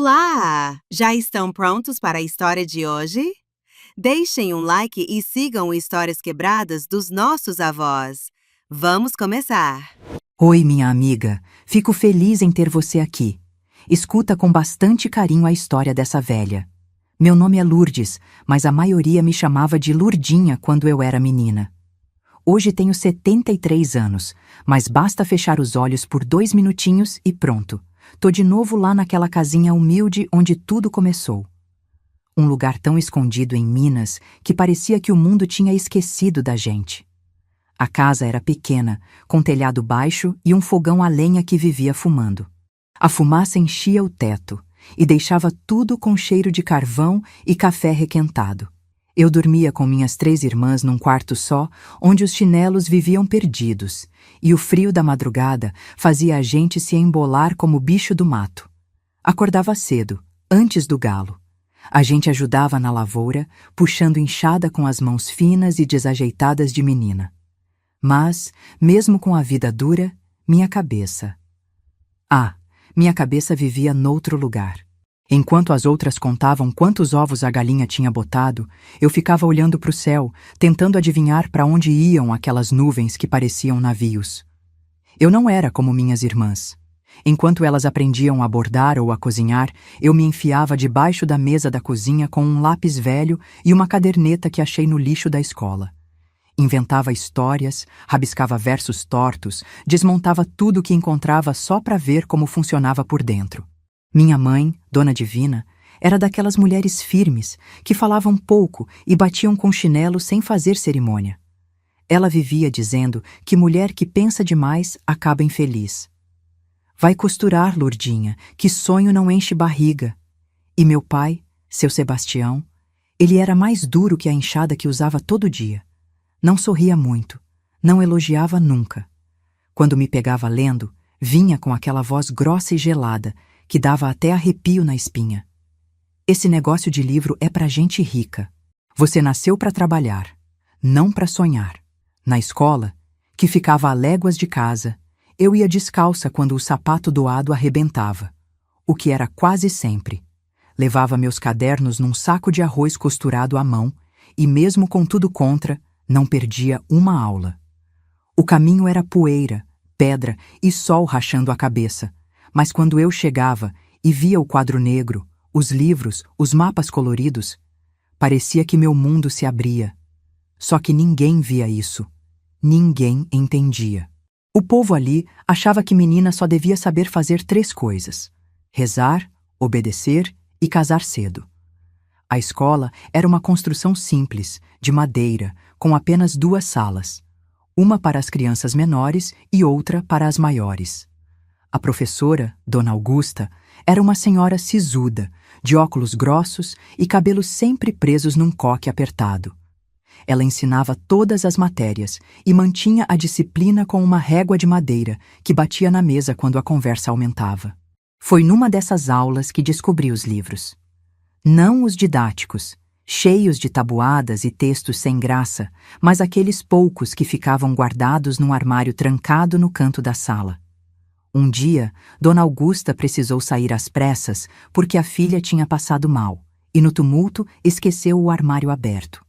Olá! Já estão prontos para a história de hoje? Deixem um like e sigam o Histórias Quebradas dos nossos avós. Vamos começar! Oi, minha amiga. Fico feliz em ter você aqui. Escuta com bastante carinho a história dessa velha. Meu nome é Lourdes, mas a maioria me chamava de Lurdinha quando eu era menina. Hoje tenho 73 anos, mas basta fechar os olhos por 2 minutinhos e pronto. Tô de novo lá naquela casinha humilde onde tudo começou. Um lugar tão escondido em Minas que parecia que o mundo tinha esquecido da gente. A casa era pequena, com telhado baixo e um fogão a lenha que vivia fumando. A fumaça enchia o teto e deixava tudo com cheiro de carvão e café requentado. Eu dormia com minhas 3 irmãs num quarto só, onde os chinelos viviam perdidos, e o frio da madrugada fazia a gente se embolar como bicho do mato. Acordava cedo, antes do galo. A gente ajudava na lavoura, puxando enxada com as mãos finas e desajeitadas de menina. Mas, mesmo com a vida dura, minha cabeça vivia noutro lugar. Enquanto as outras contavam quantos ovos a galinha tinha botado, eu ficava olhando para o céu, tentando adivinhar para onde iam aquelas nuvens que pareciam navios. Eu não era como minhas irmãs. Enquanto elas aprendiam a bordar ou a cozinhar, eu me enfiava debaixo da mesa da cozinha com um lápis velho e uma caderneta que achei no lixo da escola. Inventava histórias, rabiscava versos tortos, desmontava tudo o que encontrava só para ver como funcionava por dentro. Minha mãe, Dona Divina, era daquelas mulheres firmes que falavam pouco e batiam com chinelo sem fazer cerimônia. Ela vivia dizendo que mulher que pensa demais acaba infeliz. Vai costurar, Lourdinha, que sonho não enche barriga. E meu pai, seu Sebastião, ele era mais duro que a enxada que usava todo dia. Não sorria muito, não elogiava nunca. Quando me pegava lendo, vinha com aquela voz grossa e gelada, que dava até arrepio na espinha. Esse negócio de livro é pra gente rica. Você nasceu pra trabalhar, não pra sonhar. Na escola, que ficava a léguas de casa, eu ia descalça quando o sapato doado arrebentava, o que era quase sempre. Levava meus cadernos num saco de arroz costurado à mão e, mesmo com tudo contra, não perdia uma aula. O caminho era poeira, pedra e sol rachando a cabeça, mas quando eu chegava e via o quadro negro, os livros, os mapas coloridos, parecia que meu mundo se abria. Só que ninguém via isso. Ninguém entendia. O povo ali achava que menina só devia saber fazer 3 coisas: rezar, obedecer e casar cedo. A escola era uma construção simples, de madeira, com apenas 2 salas, uma para as crianças menores e outra para as maiores. A professora, Dona Augusta, era uma senhora sisuda, de óculos grossos e cabelos sempre presos num coque apertado. Ela ensinava todas as matérias e mantinha a disciplina com uma régua de madeira que batia na mesa quando a conversa aumentava. Foi numa dessas aulas que descobri os livros. Não os didáticos, cheios de tabuadas e textos sem graça, mas aqueles poucos que ficavam guardados num armário trancado no canto da sala. Um dia, Dona Augusta precisou sair às pressas porque a filha tinha passado mal, e no tumulto esqueceu o armário aberto.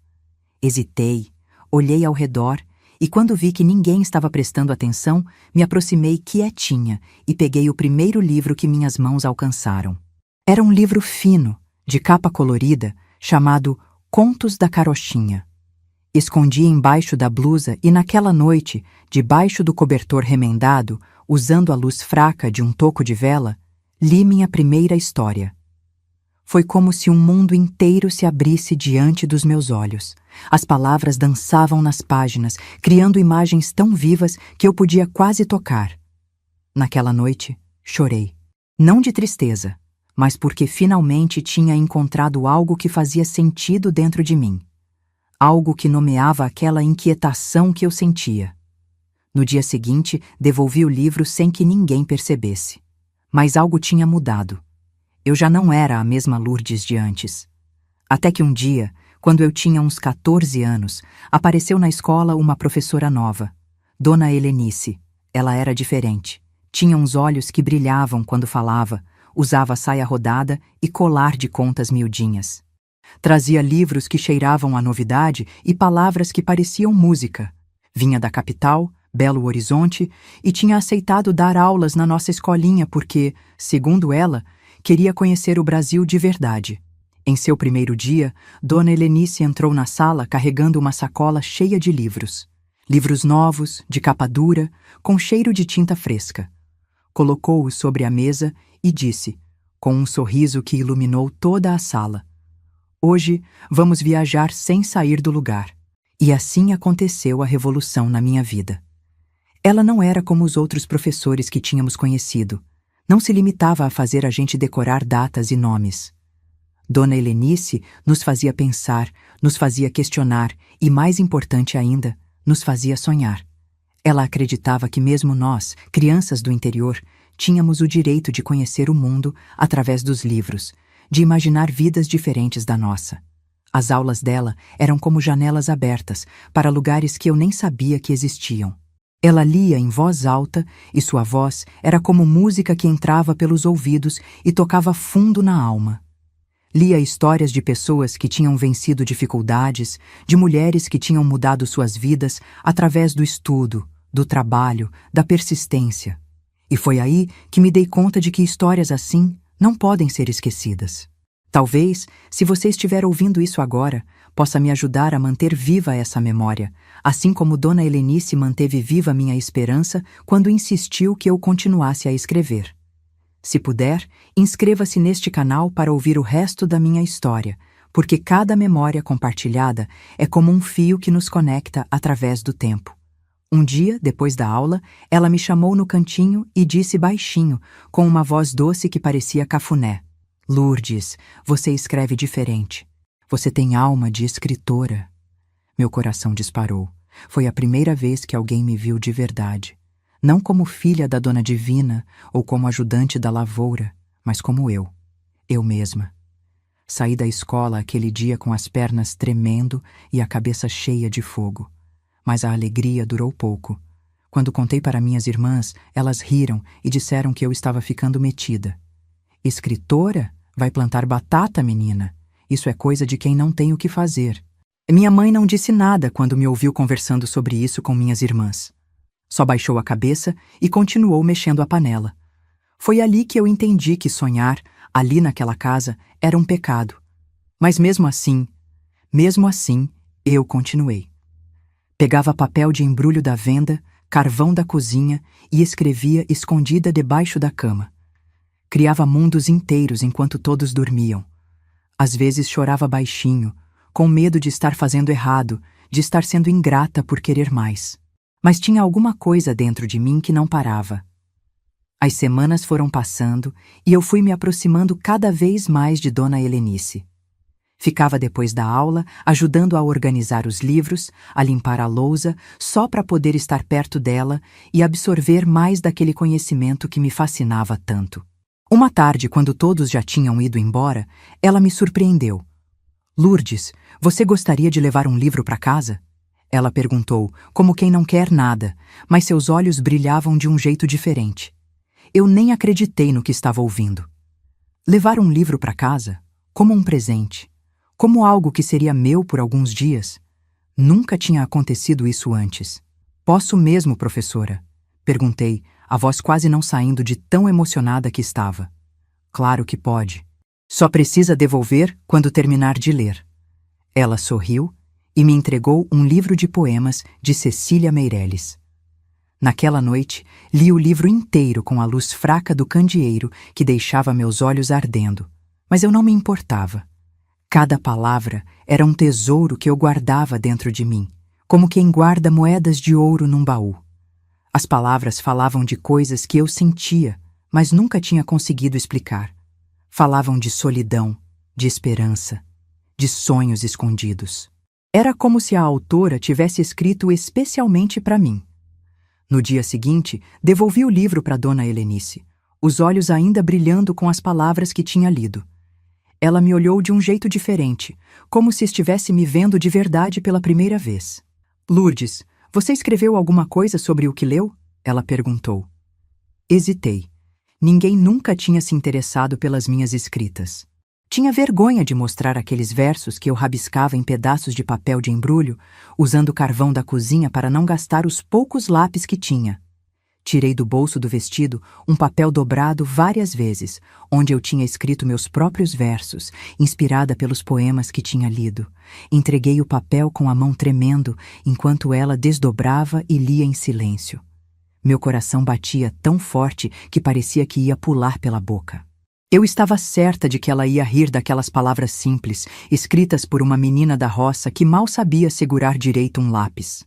Hesitei, olhei ao redor, e quando vi que ninguém estava prestando atenção, me aproximei quietinha e peguei o primeiro livro que minhas mãos alcançaram. Era um livro fino, de capa colorida, chamado Contos da Carochinha. Escondi embaixo da blusa e naquela noite, debaixo do cobertor remendado, usando a luz fraca de um toco de vela, li minha primeira história. Foi como se um mundo inteiro se abrisse diante dos meus olhos. As palavras dançavam nas páginas, criando imagens tão vivas que eu podia quase tocar. Naquela noite, chorei. Não de tristeza, mas porque finalmente tinha encontrado algo que fazia sentido dentro de mim. Algo que nomeava aquela inquietação que eu sentia. No dia seguinte, devolvi o livro sem que ninguém percebesse. Mas algo tinha mudado. Eu já não era a mesma Lourdes de antes. Até que um dia, quando eu tinha uns 14 anos, apareceu na escola uma professora nova, Dona Helenice. Ela era diferente. Tinha uns olhos que brilhavam quando falava, usava saia rodada e colar de contas miudinhas. Trazia livros que cheiravam a novidade e palavras que pareciam música. Vinha da capital, Belo Horizonte, e tinha aceitado dar aulas na nossa escolinha porque, segundo ela, queria conhecer o Brasil de verdade. Em seu primeiro dia, Dona Helenice entrou na sala carregando uma sacola cheia de livros. Livros novos, de capa dura, com cheiro de tinta fresca. Colocou-os sobre a mesa e disse, com um sorriso que iluminou toda a sala: "Hoje vamos viajar sem sair do lugar." E assim aconteceu a revolução na minha vida. Ela não era como os outros professores que tínhamos conhecido. Não se limitava a fazer a gente decorar datas e nomes. Dona Helenice nos fazia pensar, nos fazia questionar e, mais importante ainda, nos fazia sonhar. Ela acreditava que mesmo nós, crianças do interior, tínhamos o direito de conhecer o mundo através dos livros, de imaginar vidas diferentes da nossa. As aulas dela eram como janelas abertas para lugares que eu nem sabia que existiam. Ela lia em voz alta e sua voz era como música que entrava pelos ouvidos e tocava fundo na alma. Lia histórias de pessoas que tinham vencido dificuldades, de mulheres que tinham mudado suas vidas através do estudo, do trabalho, da persistência. E foi aí que me dei conta de que histórias assim não podem ser esquecidas. Talvez, se você estiver ouvindo isso agora, possa me ajudar a manter viva essa memória, assim como Dona Helenice manteve viva minha esperança quando insistiu que eu continuasse a escrever. Se puder, inscreva-se neste canal para ouvir o resto da minha história, porque cada memória compartilhada é como um fio que nos conecta através do tempo. Um dia, depois da aula, ela me chamou no cantinho e disse baixinho, com uma voz doce que parecia cafuné: "Lourdes, você escreve diferente. Você tem alma de escritora." Meu coração disparou. Foi a primeira vez que alguém me viu de verdade. Não como filha da Dona Divina ou como ajudante da lavoura, mas como eu mesma. Saí da escola aquele dia com as pernas tremendo e a cabeça cheia de fogo. Mas a alegria durou pouco. Quando contei para minhas irmãs, elas riram e disseram que eu estava ficando metida. "Escritora? Vai plantar batata, menina. Isso é coisa de quem não tem o que fazer." Minha mãe não disse nada quando me ouviu conversando sobre isso com minhas irmãs. Só baixou a cabeça e continuou mexendo a panela. Foi ali que eu entendi que sonhar, ali naquela casa, era um pecado. Mas mesmo assim, eu continuei. Pegava papel de embrulho da venda, carvão da cozinha e escrevia escondida debaixo da cama. Criava mundos inteiros enquanto todos dormiam. Às vezes chorava baixinho, com medo de estar fazendo errado, de estar sendo ingrata por querer mais. Mas tinha alguma coisa dentro de mim que não parava. As semanas foram passando e eu fui me aproximando cada vez mais de Dona Helenice. Ficava depois da aula, ajudando a organizar os livros, a limpar a lousa, só para poder estar perto dela e absorver mais daquele conhecimento que me fascinava tanto. Uma tarde, quando todos já tinham ido embora, ela me surpreendeu. "Lourdes, você gostaria de levar um livro para casa?" Ela perguntou, como quem não quer nada, mas seus olhos brilhavam de um jeito diferente. Eu nem acreditei no que estava ouvindo. Levar um livro para casa? Como um presente. Como algo que seria meu por alguns dias. Nunca tinha acontecido isso antes. "Posso mesmo, professora?" Perguntei, a voz quase não saindo de tão emocionada que estava. "Claro que pode. Só precisa devolver quando terminar de ler." Ela sorriu e me entregou um livro de poemas de Cecília Meirelles. Naquela noite, li o livro inteiro com a luz fraca do candeeiro que deixava meus olhos ardendo, mas eu não me importava. Cada palavra era um tesouro que eu guardava dentro de mim, como quem guarda moedas de ouro num baú. As palavras falavam de coisas que eu sentia, mas nunca tinha conseguido explicar. Falavam de solidão, de esperança, de sonhos escondidos. Era como se a autora tivesse escrito especialmente para mim. No dia seguinte, devolvi o livro para Dona Helenice, os olhos ainda brilhando com as palavras que tinha lido. Ela me olhou de um jeito diferente, como se estivesse me vendo de verdade pela primeira vez. "Lourdes, você escreveu alguma coisa sobre o que leu?" ela perguntou. Hesitei. Ninguém nunca tinha se interessado pelas minhas escritas. Tinha vergonha de mostrar aqueles versos que eu rabiscava em pedaços de papel de embrulho, usando o carvão da cozinha para não gastar os poucos lápis que tinha. Tirei do bolso do vestido um papel dobrado várias vezes, onde eu tinha escrito meus próprios versos, inspirada pelos poemas que tinha lido. Entreguei o papel com a mão tremendo, enquanto ela desdobrava e lia em silêncio. Meu coração batia tão forte que parecia que ia pular pela boca. Eu estava certa de que ela ia rir daquelas palavras simples, escritas por uma menina da roça que mal sabia segurar direito um lápis.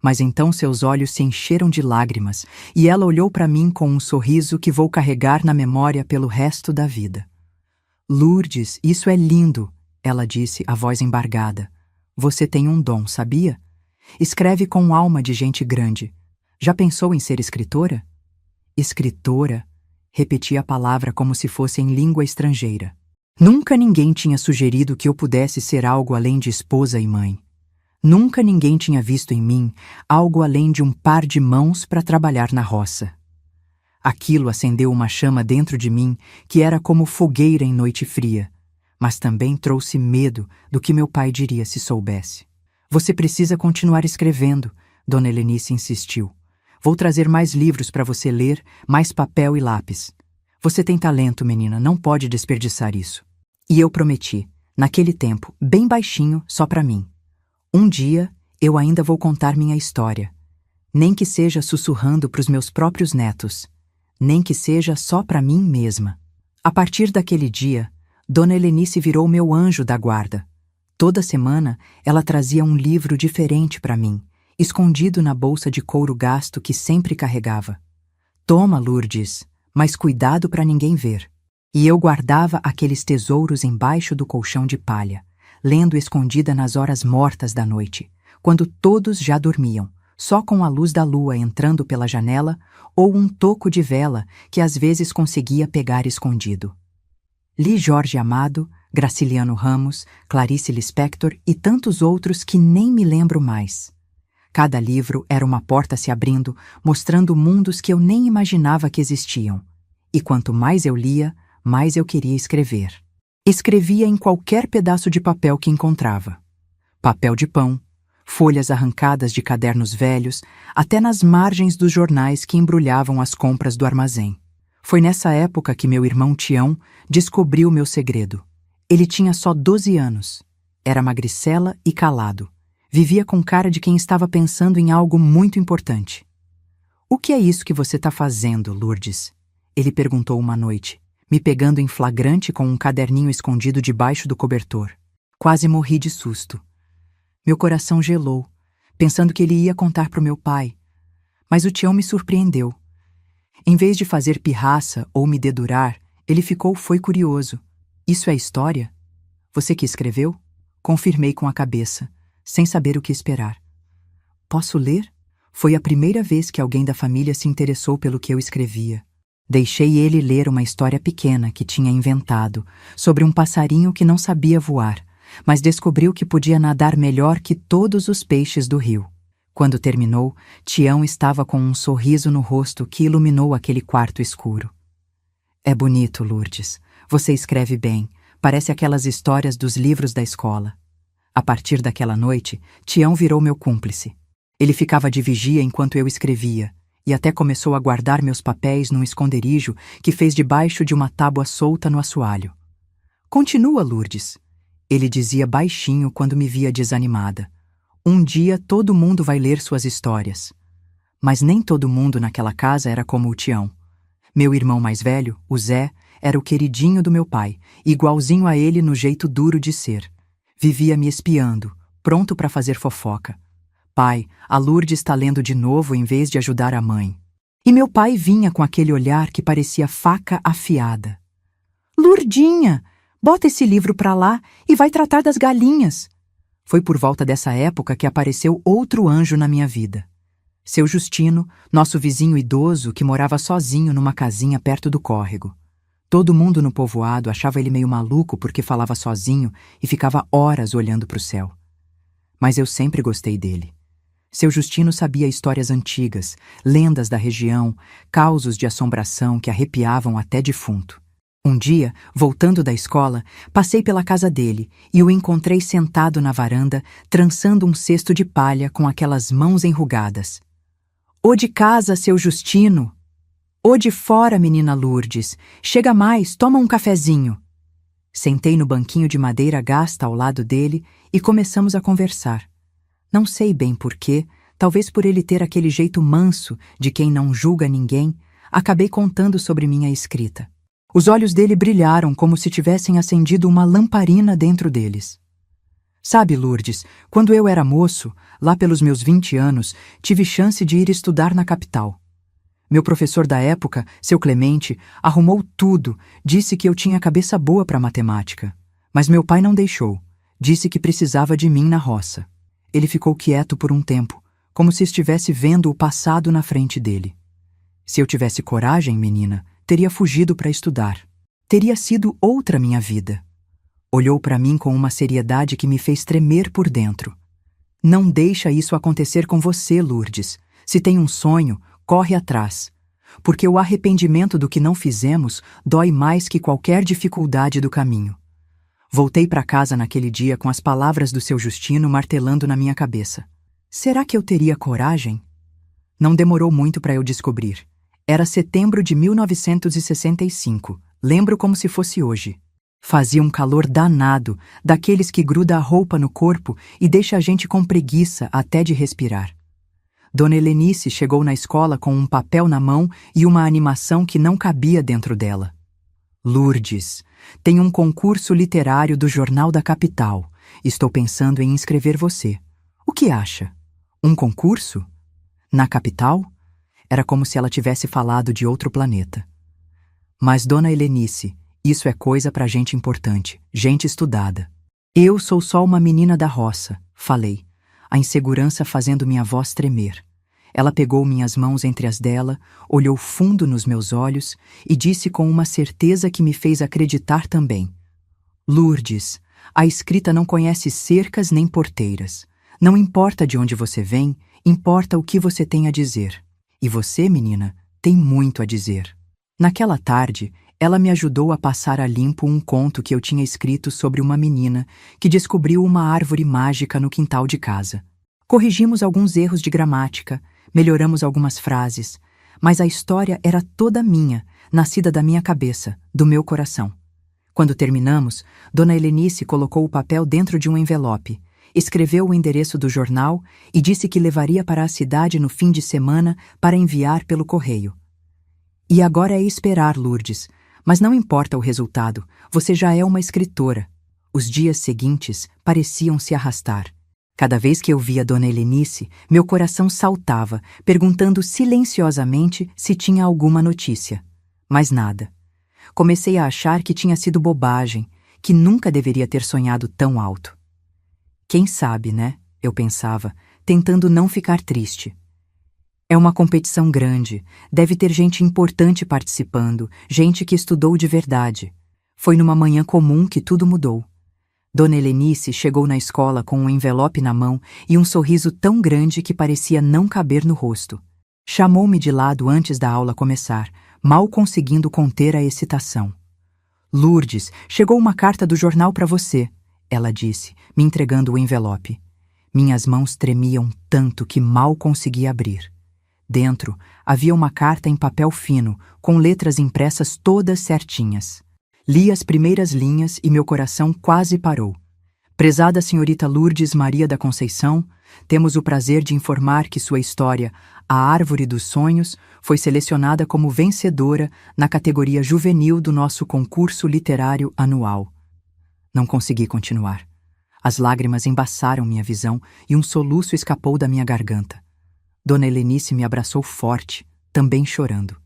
Mas então seus olhos se encheram de lágrimas e ela olhou para mim com um sorriso que vou carregar na memória pelo resto da vida. Lourdes, isso é lindo, ela disse, a voz embargada. Você tem um dom, sabia? Escreve com alma de gente grande. Já pensou em ser escritora? Escritora? Repeti a palavra como se fosse em língua estrangeira. Nunca ninguém tinha sugerido que eu pudesse ser algo além de esposa e mãe. Nunca ninguém tinha visto em mim algo além de um par de mãos para trabalhar na roça. Aquilo acendeu uma chama dentro de mim que era como fogueira em noite fria, mas também trouxe medo do que meu pai diria se soubesse. Você precisa continuar escrevendo, Dona Helenice insistiu. Vou trazer mais livros para você ler, mais papel e lápis. Você tem talento, menina, não pode desperdiçar isso. E eu prometi, naquele tempo, bem baixinho, só para mim. Um dia, eu ainda vou contar minha história. Nem que seja sussurrando para os meus próprios netos. Nem que seja só para mim mesma. A partir daquele dia, Dona Helenice virou meu anjo da guarda. Toda semana, ela trazia um livro diferente para mim, escondido na bolsa de couro gasto que sempre carregava. Toma, Lourdes, mas cuidado para ninguém ver. E eu guardava aqueles tesouros embaixo do colchão de palha, lendo escondida nas horas mortas da noite, quando todos já dormiam, só com a luz da lua entrando pela janela ou um toco de vela que às vezes conseguia pegar escondido. Li Jorge Amado, Graciliano Ramos, Clarice Lispector e tantos outros que nem me lembro mais. Cada livro era uma porta se abrindo, mostrando mundos que eu nem imaginava que existiam. E quanto mais eu lia, mais eu queria escrever. Escrevia em qualquer pedaço de papel que encontrava. Papel de pão, folhas arrancadas de cadernos velhos, até nas margens dos jornais que embrulhavam as compras do armazém. Foi nessa época que meu irmão Tião descobriu meu segredo. Ele tinha só 12 anos. Era magricela e calado. Vivia com cara de quem estava pensando em algo muito importante. O que é isso que você está fazendo, Lourdes? Ele perguntou uma noite, me pegando em flagrante com um caderninho escondido debaixo do cobertor. Quase morri de susto. Meu coração gelou, pensando que ele ia contar para o meu pai. Mas o Tião me surpreendeu. Em vez de fazer pirraça ou me dedurar, ele foi curioso. Isso é história? Você que escreveu? Confirmei com a cabeça, sem saber o que esperar. Posso ler? Foi a primeira vez que alguém da família se interessou pelo que eu escrevia. Deixei ele ler uma história pequena que tinha inventado, sobre um passarinho que não sabia voar, mas descobriu que podia nadar melhor que todos os peixes do rio. Quando terminou, Tião estava com um sorriso no rosto que iluminou aquele quarto escuro. É bonito, Lourdes. Você escreve bem. Parece aquelas histórias dos livros da escola. A partir daquela noite, Tião virou meu cúmplice. Ele ficava de vigia enquanto eu escrevia, e até começou a guardar meus papéis num esconderijo que fez debaixo de uma tábua solta no assoalho. Continua, Lourdes. Ele dizia baixinho quando me via desanimada. Um dia todo mundo vai ler suas histórias. Mas nem todo mundo naquela casa era como o Tião. Meu irmão mais velho, o Zé, era o queridinho do meu pai, igualzinho a ele no jeito duro de ser. Vivia me espiando, pronto para fazer fofoca. Pai, a Lourdes está lendo de novo em vez de ajudar a mãe. E meu pai vinha com aquele olhar que parecia faca afiada. Lourdinha, bota esse livro para lá e vai tratar das galinhas. Foi por volta dessa época que apareceu outro anjo na minha vida. Seu Justino, nosso vizinho idoso que morava sozinho numa casinha perto do córrego. Todo mundo no povoado achava ele meio maluco porque falava sozinho e ficava horas olhando para o céu. Mas eu sempre gostei dele. Seu Justino sabia histórias antigas, lendas da região, causos de assombração que arrepiavam até defunto. Um dia, voltando da escola, passei pela casa dele e o encontrei sentado na varanda, trançando um cesto de palha com aquelas mãos enrugadas. "Ô de casa, seu Justino! Ô de fora, menina Lourdes! Chega mais, toma um cafezinho!" Sentei no banquinho de madeira gasta ao lado dele e começamos a conversar. Não sei bem por quê, talvez por ele ter aquele jeito manso de quem não julga ninguém, acabei contando sobre minha escrita. Os olhos dele brilharam como se tivessem acendido uma lamparina dentro deles. "Sabe, Lourdes, quando eu era moço, lá pelos meus 20 anos, tive chance de ir estudar na capital. Meu professor da época, seu Clemente, arrumou tudo, disse que eu tinha cabeça boa para matemática. Mas meu pai não deixou, disse que precisava de mim na roça. Ele ficou quieto por um tempo, como se estivesse vendo o passado na frente dele. Se eu tivesse coragem, menina, teria fugido para estudar. Teria sido outra minha vida." Olhou para mim com uma seriedade que me fez tremer por dentro. "Não deixa isso acontecer com você, Lourdes. Se tem um sonho, corre atrás. Porque o arrependimento do que não fizemos dói mais que qualquer dificuldade do caminho." Voltei para casa naquele dia com as palavras do seu Justino martelando na minha cabeça. Será que eu teria coragem? Não demorou muito para eu descobrir. Era setembro de 1965. Lembro como se fosse hoje. Fazia um calor danado, daqueles que gruda a roupa no corpo e deixa a gente com preguiça até de respirar. Dona Helenice chegou na escola com um papel na mão e uma animação que não cabia dentro dela. "Lourdes, tem um concurso literário do Jornal da Capital. Estou pensando em inscrever você. O que acha? Um concurso? Na capital?" Era como se ela tivesse falado de outro planeta. "Mas, Dona Helenice, isso é coisa pra gente importante, gente estudada." "Eu sou só uma menina da roça", falei, a insegurança fazendo minha voz tremer. Ela pegou minhas mãos entre as dela, olhou fundo nos meus olhos e disse com uma certeza que me fez acreditar também: "Lourdes, a escrita não conhece cercas nem porteiras. Não importa de onde você vem, importa o que você tem a dizer. E você, menina, tem muito a dizer." Naquela tarde, ela me ajudou a passar a limpo um conto que eu tinha escrito sobre uma menina que descobriu uma árvore mágica no quintal de casa. Corrigimos alguns erros de gramática, melhoramos algumas frases, mas a história era toda minha, nascida da minha cabeça, do meu coração. Quando terminamos, Dona Helenice colocou o papel dentro de um envelope, escreveu o endereço do jornal e disse que levaria para a cidade no fim de semana para enviar pelo correio. "E agora é esperar, Lourdes, mas não importa o resultado, você já é uma escritora." Os dias seguintes pareciam se arrastar. Cada vez que eu via Dona Helenice, meu coração saltava, perguntando silenciosamente se tinha alguma notícia. Mas nada. Comecei a achar que tinha sido bobagem, que nunca deveria ter sonhado tão alto. Quem sabe, né? Eu pensava, tentando não ficar triste. É uma competição grande, deve ter gente importante participando, gente que estudou de verdade. Foi numa manhã comum que tudo mudou. Dona Helenice chegou na escola com um envelope na mão e um sorriso tão grande que parecia não caber no rosto. Chamou-me de lado antes da aula começar, mal conseguindo conter a excitação. "Lourdes, chegou uma carta do jornal para você", ela disse, me entregando o envelope. Minhas mãos tremiam tanto que mal conseguia abrir. Dentro havia uma carta em papel fino, com letras impressas todas certinhas. Li as primeiras linhas e meu coração quase parou. "Prezada senhorita Lourdes Maria da Conceição, temos o prazer de informar que sua história, A Árvore dos Sonhos, foi selecionada como vencedora na categoria juvenil do nosso concurso literário anual." Não consegui continuar. As lágrimas embaçaram minha visão e um soluço escapou da minha garganta. Dona Helenice me abraçou forte, também chorando.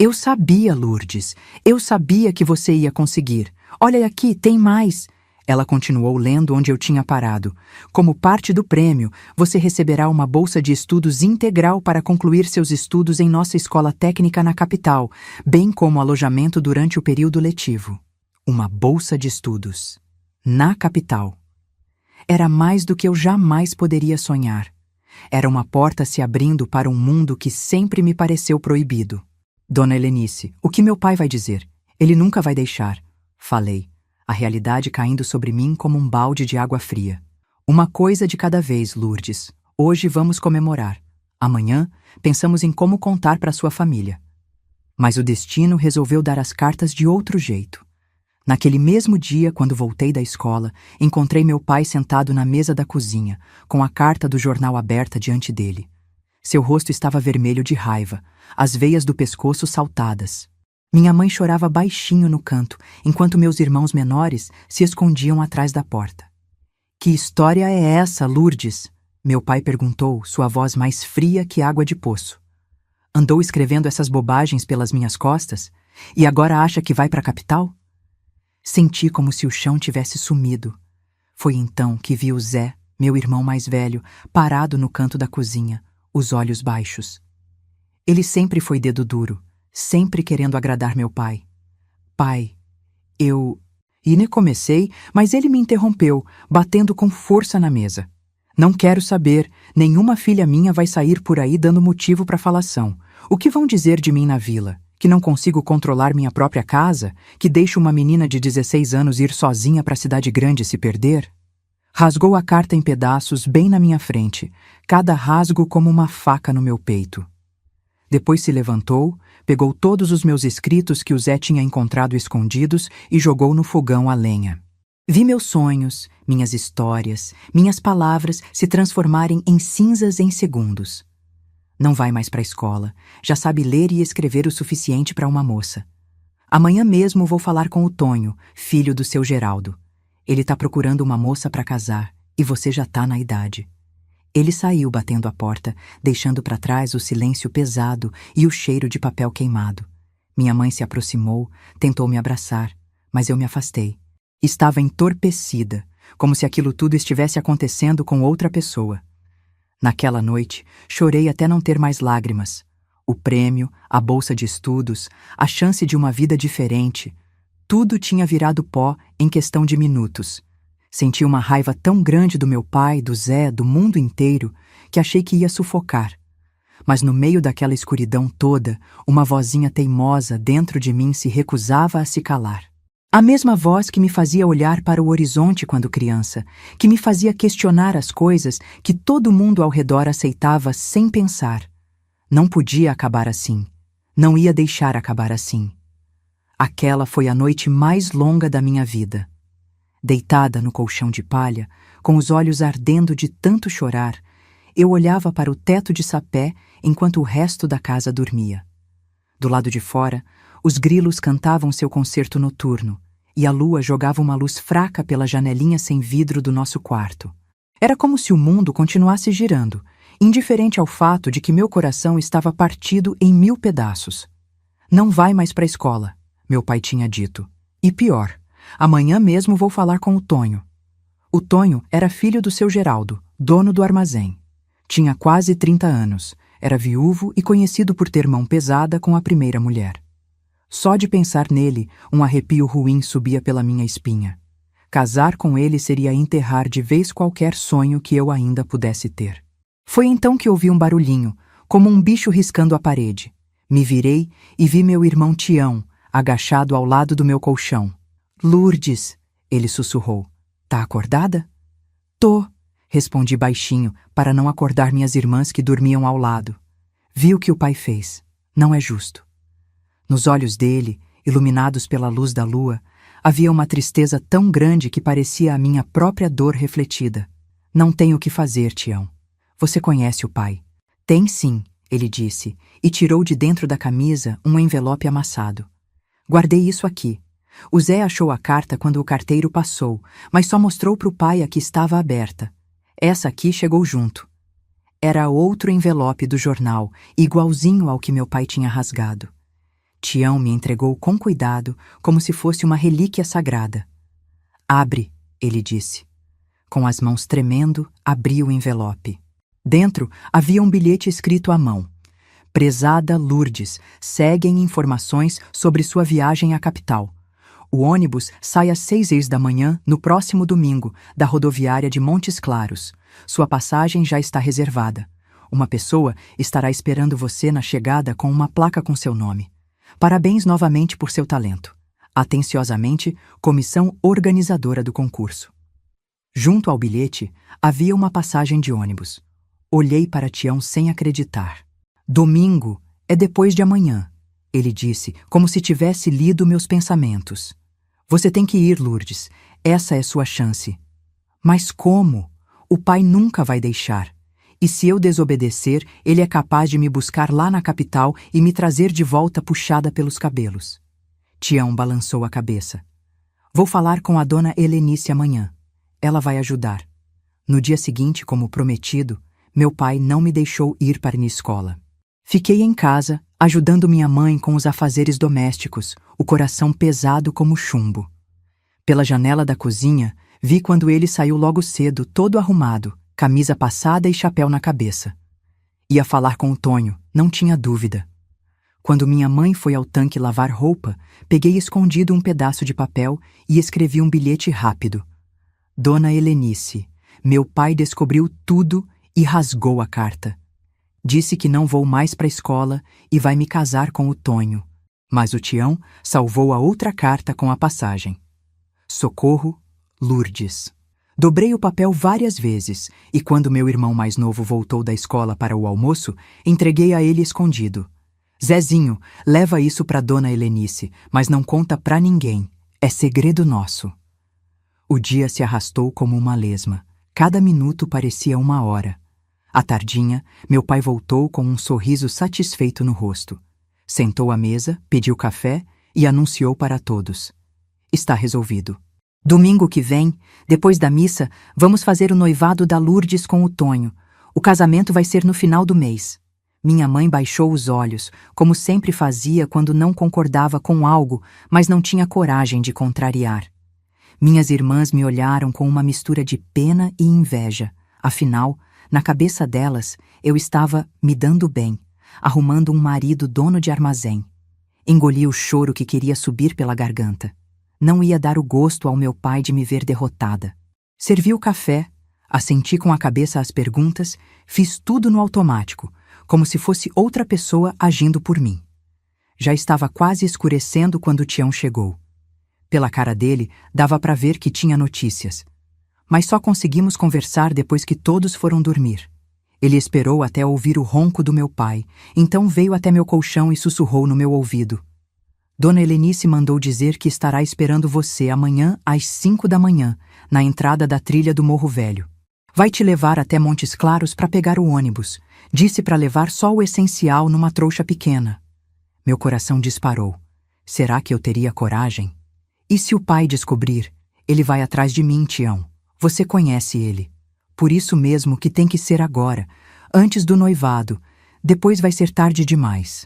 "Eu sabia, Lourdes, eu sabia que você ia conseguir. Olha aqui, tem mais." Ela continuou lendo onde eu tinha parado. "Como parte do prêmio, você receberá uma bolsa de estudos integral para concluir seus estudos em nossa escola técnica na capital, bem como alojamento durante o período letivo." Uma bolsa de estudos. Na capital. Era mais do que eu jamais poderia sonhar. Era uma porta se abrindo para um mundo que sempre me pareceu proibido. Dona Helenice, o que meu pai vai dizer? Ele nunca vai deixar. Falei, a realidade caindo sobre mim como um balde de água fria. Uma coisa de cada vez, Lourdes. Hoje vamos comemorar. Amanhã, pensamos em como contar para sua família. Mas o destino resolveu dar as cartas de outro jeito. Naquele mesmo dia, quando voltei da escola, encontrei meu pai sentado na mesa da cozinha, com a carta do jornal aberta diante dele. Seu rosto estava vermelho de raiva, as veias do pescoço saltadas. Minha mãe chorava baixinho no canto, enquanto meus irmãos menores se escondiam atrás da porta. Que história é essa, Lourdes? Meu pai perguntou, sua voz mais fria que água de poço. Andou escrevendo essas bobagens pelas minhas costas e agora acha que vai para a capital? Senti como se o chão tivesse sumido. Foi então que vi o Zé, meu irmão mais velho, parado no canto da cozinha, os olhos baixos. Ele sempre foi dedo duro, sempre querendo agradar meu pai. Pai, eu... E nem comecei, mas ele me interrompeu, batendo com força na mesa. Não quero saber, nenhuma filha minha vai sair por aí dando motivo para falação. O que vão dizer de mim na vila? Que não consigo controlar minha própria casa? Que deixo uma menina de 16 anos ir sozinha para a cidade grande se perder? Rasgou a carta em pedaços bem na minha frente, cada rasgo como uma faca no meu peito. Depois se levantou, pegou todos os meus escritos que o Zé tinha encontrado escondidos e jogou no fogão a lenha. Vi meus sonhos, minhas histórias, minhas palavras se transformarem em cinzas em segundos. Não vai mais para a escola, já sabe ler e escrever o suficiente para uma moça. Amanhã mesmo vou falar com o Tonho, filho do seu Geraldo. Ele tá procurando uma moça para casar e você já tá na idade. Ele saiu batendo a porta, deixando para trás o silêncio pesado e o cheiro de papel queimado. Minha mãe se aproximou, tentou me abraçar, mas eu me afastei. Estava entorpecida, como se aquilo tudo estivesse acontecendo com outra pessoa. Naquela noite, chorei até não ter mais lágrimas. O prêmio, a bolsa de estudos, a chance de uma vida diferente, tudo tinha virado pó em questão de minutos. Senti uma raiva tão grande do meu pai, do Zé, do mundo inteiro, que achei que ia sufocar. Mas no meio daquela escuridão toda, uma vozinha teimosa dentro de mim se recusava a se calar. A mesma voz que me fazia olhar para o horizonte quando criança, que me fazia questionar as coisas que todo mundo ao redor aceitava sem pensar. Não podia acabar assim. Não ia deixar acabar assim. Aquela foi a noite mais longa da minha vida. Deitada no colchão de palha, com os olhos ardendo de tanto chorar, eu olhava para o teto de sapé enquanto o resto da casa dormia. Do lado de fora, os grilos cantavam seu concerto noturno e a lua jogava uma luz fraca pela janelinha sem vidro do nosso quarto. Era como se o mundo continuasse girando, indiferente ao fato de que meu coração estava partido em 1000 pedaços. Não vai mais para a escola, meu pai tinha dito. E pior, amanhã mesmo vou falar com o Tonho. O Tonho era filho do seu Geraldo, dono do armazém. Tinha quase 30 anos, era viúvo e conhecido por ter mão pesada com a primeira mulher. Só de pensar nele, um arrepio ruim subia pela minha espinha. Casar com ele seria enterrar de vez qualquer sonho que eu ainda pudesse ter. Foi então que ouvi um barulhinho, como um bicho riscando a parede. Me virei e vi meu irmão Tião, agachado ao lado do meu colchão. Lourdes, ele sussurrou. Tá acordada? Tô, respondi baixinho, para não acordar minhas irmãs que dormiam ao lado. Vi o que o pai fez. Não é justo. Nos olhos dele, iluminados pela luz da lua, havia uma tristeza tão grande que parecia a minha própria dor refletida. Não tenho o que fazer, Tião. Você conhece o pai. Tem sim, ele disse, e tirou de dentro da camisa um envelope amassado. Guardei isso aqui. O Zé achou a carta quando o carteiro passou, mas só mostrou para o pai a que estava aberta. Essa aqui chegou junto. Era outro envelope do jornal, igualzinho ao que meu pai tinha rasgado. Tião me entregou com cuidado, como se fosse uma relíquia sagrada. Abre, ele disse. Com as mãos tremendo, abri o envelope. Dentro havia um bilhete escrito à mão. Prezada Lourdes, seguem informações sobre sua viagem à capital. O ônibus sai às 6h da manhã no próximo domingo, da rodoviária de Montes Claros. Sua passagem já está reservada. Uma pessoa estará esperando você na chegada com uma placa com seu nome. Parabéns novamente por seu talento. Atenciosamente, comissão organizadora do concurso. Junto ao bilhete, havia uma passagem de ônibus. Olhei para Tião sem acreditar. Domingo é depois de amanhã, ele disse, como se tivesse lido meus pensamentos. Você tem que ir, Lourdes. Essa é sua chance. Mas como? O pai nunca vai deixar. E se eu desobedecer, ele é capaz de me buscar lá na capital e me trazer de volta puxada pelos cabelos. Tião balançou a cabeça. Vou falar com a dona Helenice amanhã. Ela vai ajudar. No dia seguinte, como prometido, meu pai não me deixou ir para a escola. Fiquei em casa, ajudando minha mãe com os afazeres domésticos, o coração pesado como chumbo. Pela janela da cozinha, vi quando ele saiu logo cedo, todo arrumado, camisa passada e chapéu na cabeça. Ia falar com o Tonho, não tinha dúvida. Quando minha mãe foi ao tanque lavar roupa, peguei escondido um pedaço de papel e escrevi um bilhete rápido. Dona Helenice, meu pai descobriu tudo e rasgou a carta. Disse que não vou mais para a escola e vai me casar com o Tonho. Mas o Tião salvou a outra carta com a passagem. Socorro, Lourdes. Dobrei o papel várias vezes e quando meu irmão mais novo voltou da escola para o almoço, entreguei a ele escondido. Zezinho, leva isso para Dona Helenice, mas não conta para ninguém. É segredo nosso. O dia se arrastou como uma lesma. Cada minuto parecia uma hora. À tardinha, meu pai voltou com um sorriso satisfeito no rosto. Sentou à mesa, pediu café e anunciou para todos. Está resolvido. Domingo que vem, depois da missa, vamos fazer o noivado da Lourdes com o Tonho. O casamento vai ser no final do mês. Minha mãe baixou os olhos, como sempre fazia quando não concordava com algo, mas não tinha coragem de contrariar. Minhas irmãs me olharam com uma mistura de pena e inveja. Afinal, na cabeça delas, eu estava me dando bem, arrumando um marido dono de armazém. Engoli o choro que queria subir pela garganta. Não ia dar o gosto ao meu pai de me ver derrotada. Servi o café, assenti com a cabeça às perguntas, fiz tudo no automático, como se fosse outra pessoa agindo por mim. Já estava quase escurecendo quando o Tião chegou. Pela cara dele, dava para ver que tinha notícias. Mas só conseguimos conversar depois que todos foram dormir. Ele esperou até ouvir o ronco do meu pai, então veio até meu colchão e sussurrou no meu ouvido. Dona Helenice mandou dizer que estará esperando você amanhã às 5 da manhã, na entrada da trilha do Morro Velho. Vai te levar até Montes Claros para pegar o ônibus. Disse para levar só o essencial numa trouxa pequena. Meu coração disparou. Será que eu teria coragem? E se o pai descobrir? Ele vai atrás de mim, Tião. Você conhece ele. Por isso mesmo que tem que ser agora, antes do noivado. Depois vai ser tarde demais.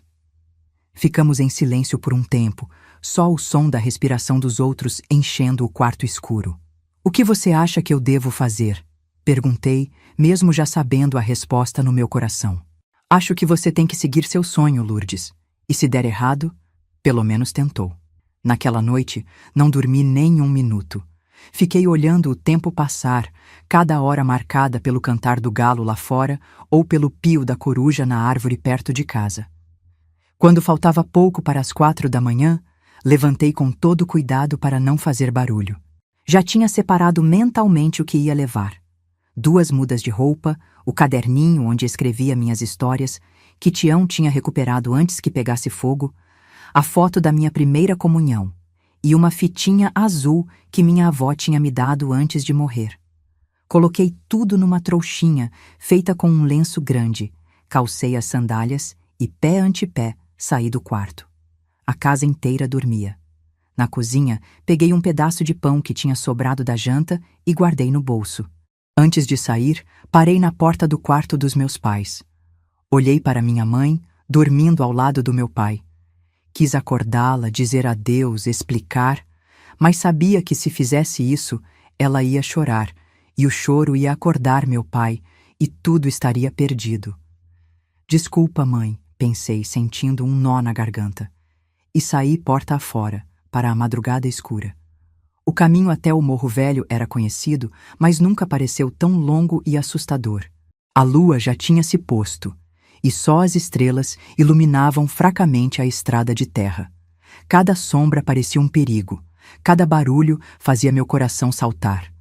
Ficamos em silêncio por um tempo, só o som da respiração dos outros enchendo o quarto escuro. O que você acha que eu devo fazer? Perguntei, mesmo já sabendo a resposta no meu coração. Acho que você tem que seguir seu sonho, Lourdes. E se der errado, pelo menos tentou. Naquela noite, não dormi nem um minuto. Fiquei olhando o tempo passar, cada hora marcada pelo cantar do galo lá fora ou pelo pio da coruja na árvore perto de casa. Quando faltava pouco para as 4 da manhã, levantei com todo cuidado para não fazer barulho. Já tinha separado mentalmente o que ia levar. 2 mudas de roupa, o caderninho onde escrevia minhas histórias, que Tião tinha recuperado antes que pegasse fogo, a foto da minha primeira comunhão e uma fitinha azul que minha avó tinha me dado antes de morrer. Coloquei tudo numa trouxinha feita com um lenço grande, calcei as sandálias e, pé ante pé, saí do quarto. A casa inteira dormia. Na cozinha, peguei um pedaço de pão que tinha sobrado da janta e guardei no bolso. Antes de sair, parei na porta do quarto dos meus pais. Olhei para minha mãe, dormindo ao lado do meu pai. Quis acordá-la, dizer adeus, explicar, mas sabia que se fizesse isso, ela ia chorar, e o choro ia acordar meu pai, e tudo estaria perdido. Desculpa, mãe, pensei, sentindo um nó na garganta. E saí porta afora, para a madrugada escura. O caminho até o Morro Velho era conhecido, mas nunca pareceu tão longo e assustador. A lua já tinha se posto, e só as estrelas iluminavam fracamente a estrada de terra. Cada sombra parecia um perigo, cada barulho fazia meu coração saltar.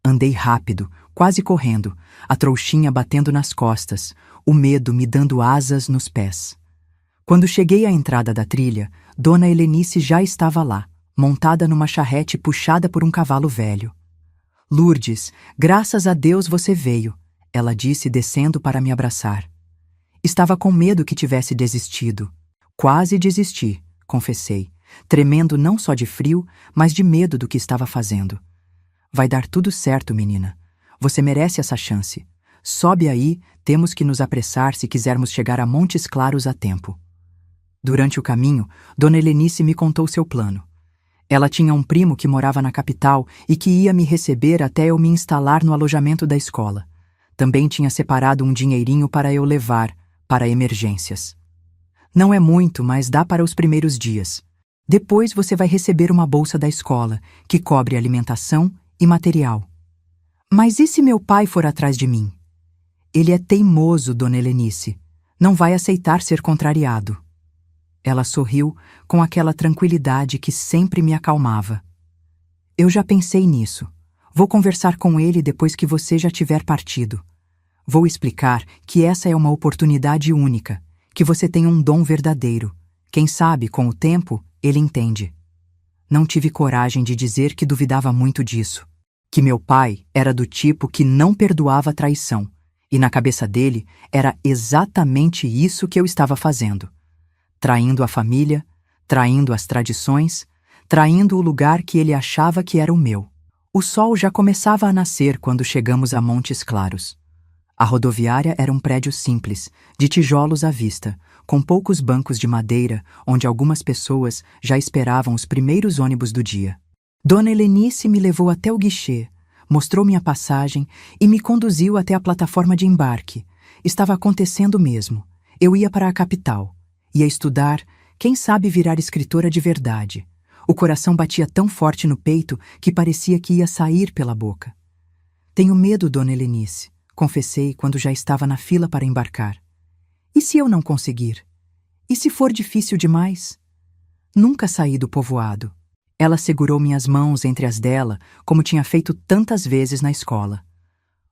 Andei rápido, quase correndo, a trouxinha batendo nas costas, o medo me dando asas nos pés. Quando cheguei à entrada da trilha, Dona Helenice já estava lá, montada numa charrete puxada por um cavalo velho. Lourdes, graças a Deus você veio, ela disse descendo para me abraçar. Estava com medo que tivesse desistido. Quase desisti, confessei, tremendo não só de frio, mas de medo do que estava fazendo. Vai dar tudo certo, menina. Você merece essa chance. Sobe aí, temos que nos apressar se quisermos chegar a Montes Claros a tempo. Durante o caminho, Dona Helenice me contou seu plano. Ela tinha um primo que morava na capital e que ia me receber até eu me instalar no alojamento da escola. Também tinha separado um dinheirinho para eu levar, para emergências. Não é muito, mas dá para os primeiros dias. Depois você vai receber uma bolsa da escola, que cobre alimentação e material. Mas e se meu pai for atrás de mim? Ele é teimoso, Dona Helenice. Não vai aceitar ser contrariado. Ela sorriu com aquela tranquilidade que sempre me acalmava. Eu já pensei nisso. Vou conversar com ele depois que você já tiver partido. Vou explicar que essa é uma oportunidade única, que você tem um dom verdadeiro. Quem sabe, com o tempo, ele entende. Não tive coragem de dizer que duvidava muito disso, que meu pai era do tipo que não perdoava traição, e na cabeça dele era exatamente isso que eu estava fazendo. Traindo a família, traindo as tradições, traindo o lugar que ele achava que era o meu. O sol já começava a nascer quando chegamos a Montes Claros. A rodoviária era um prédio simples, de tijolos à vista, com poucos bancos de madeira, onde algumas pessoas já esperavam os primeiros ônibus do dia. Dona Helenice me levou até o guichê, mostrou minha passagem e me conduziu até a plataforma de embarque. Estava acontecendo mesmo. Eu ia para a capital. Ia estudar, quem sabe virar escritora de verdade. O coração batia tão forte no peito que parecia que ia sair pela boca. Tenho medo, Dona Helenice, confessei quando já estava na fila para embarcar. E se eu não conseguir? E se for difícil demais? Nunca saí do povoado. Ela segurou minhas mãos entre as dela, como tinha feito tantas vezes na escola.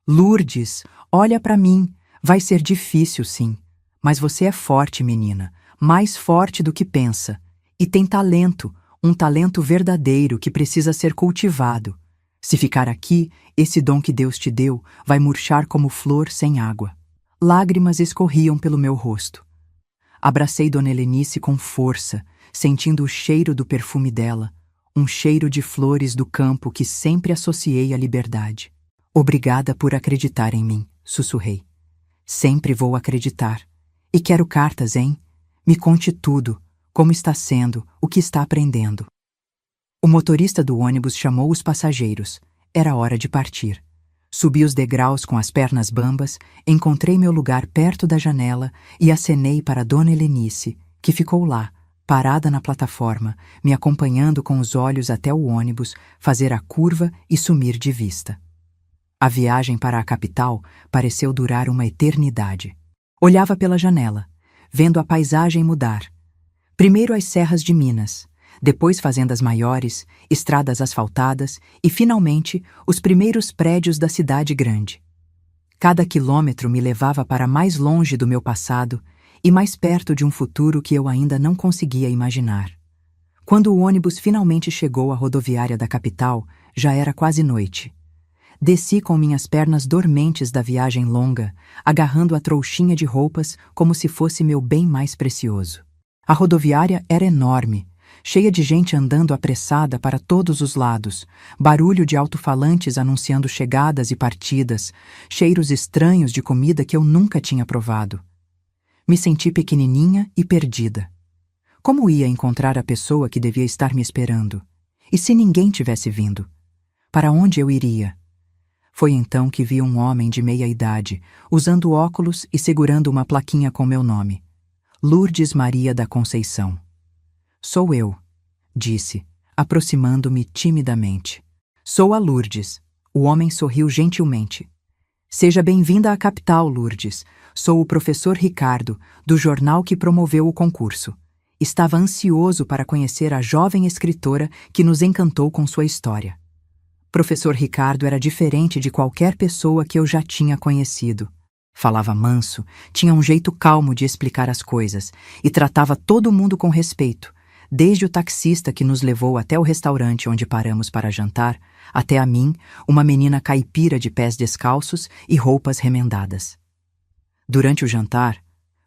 Lourdes, olha para mim. Vai ser difícil, sim. Mas você é forte, menina. Mais forte do que pensa. E tem talento, um talento verdadeiro que precisa ser cultivado. Se ficar aqui, esse dom que Deus te deu vai murchar como flor sem água. Lágrimas escorriam pelo meu rosto. Abracei Dona Helenice com força, sentindo o cheiro do perfume dela, um cheiro de flores do campo que sempre associei à liberdade. Obrigada por acreditar em mim, sussurrei. Sempre vou acreditar. E quero cartas, hein? Me conte tudo, como está sendo, o que está aprendendo. O motorista do ônibus chamou os passageiros. Era hora de partir. Subi os degraus com as pernas bambas, encontrei meu lugar perto da janela e acenei para Dona Helenice, que ficou lá, parada na plataforma, me acompanhando com os olhos até o ônibus, fazer a curva e sumir de vista. A viagem para a capital pareceu durar uma eternidade. Olhava pela janela, vendo a paisagem mudar. Primeiro as serras de Minas, depois fazendas maiores, estradas asfaltadas e, finalmente, os primeiros prédios da cidade grande. Cada quilômetro me levava para mais longe do meu passado e mais perto de um futuro que eu ainda não conseguia imaginar. Quando o ônibus finalmente chegou à rodoviária da capital, já era quase noite. Desci com minhas pernas dormentes da viagem longa, agarrando a trouxinha de roupas como se fosse meu bem mais precioso. A rodoviária era enorme, cheia de gente andando apressada para todos os lados, barulho de alto-falantes anunciando chegadas e partidas, cheiros estranhos de comida que eu nunca tinha provado. Me senti pequenininha e perdida. Como ia encontrar a pessoa que devia estar me esperando? E se ninguém tivesse vindo? Para onde eu iria? Foi então que vi um homem de meia idade, usando óculos e segurando uma plaquinha com meu nome. Lourdes Maria da Conceição. Sou eu, disse, aproximando-me timidamente. Sou a Lourdes. O homem sorriu gentilmente. Seja bem-vinda à capital, Lourdes. Sou o professor Ricardo, do jornal que promoveu o concurso. Estava ansioso para conhecer a jovem escritora que nos encantou com sua história. Professor Ricardo era diferente de qualquer pessoa que eu já tinha conhecido. Falava manso, tinha um jeito calmo de explicar as coisas e tratava todo mundo com respeito, desde o taxista que nos levou até o restaurante onde paramos para jantar, até a mim, uma menina caipira de pés descalços e roupas remendadas. Durante o jantar,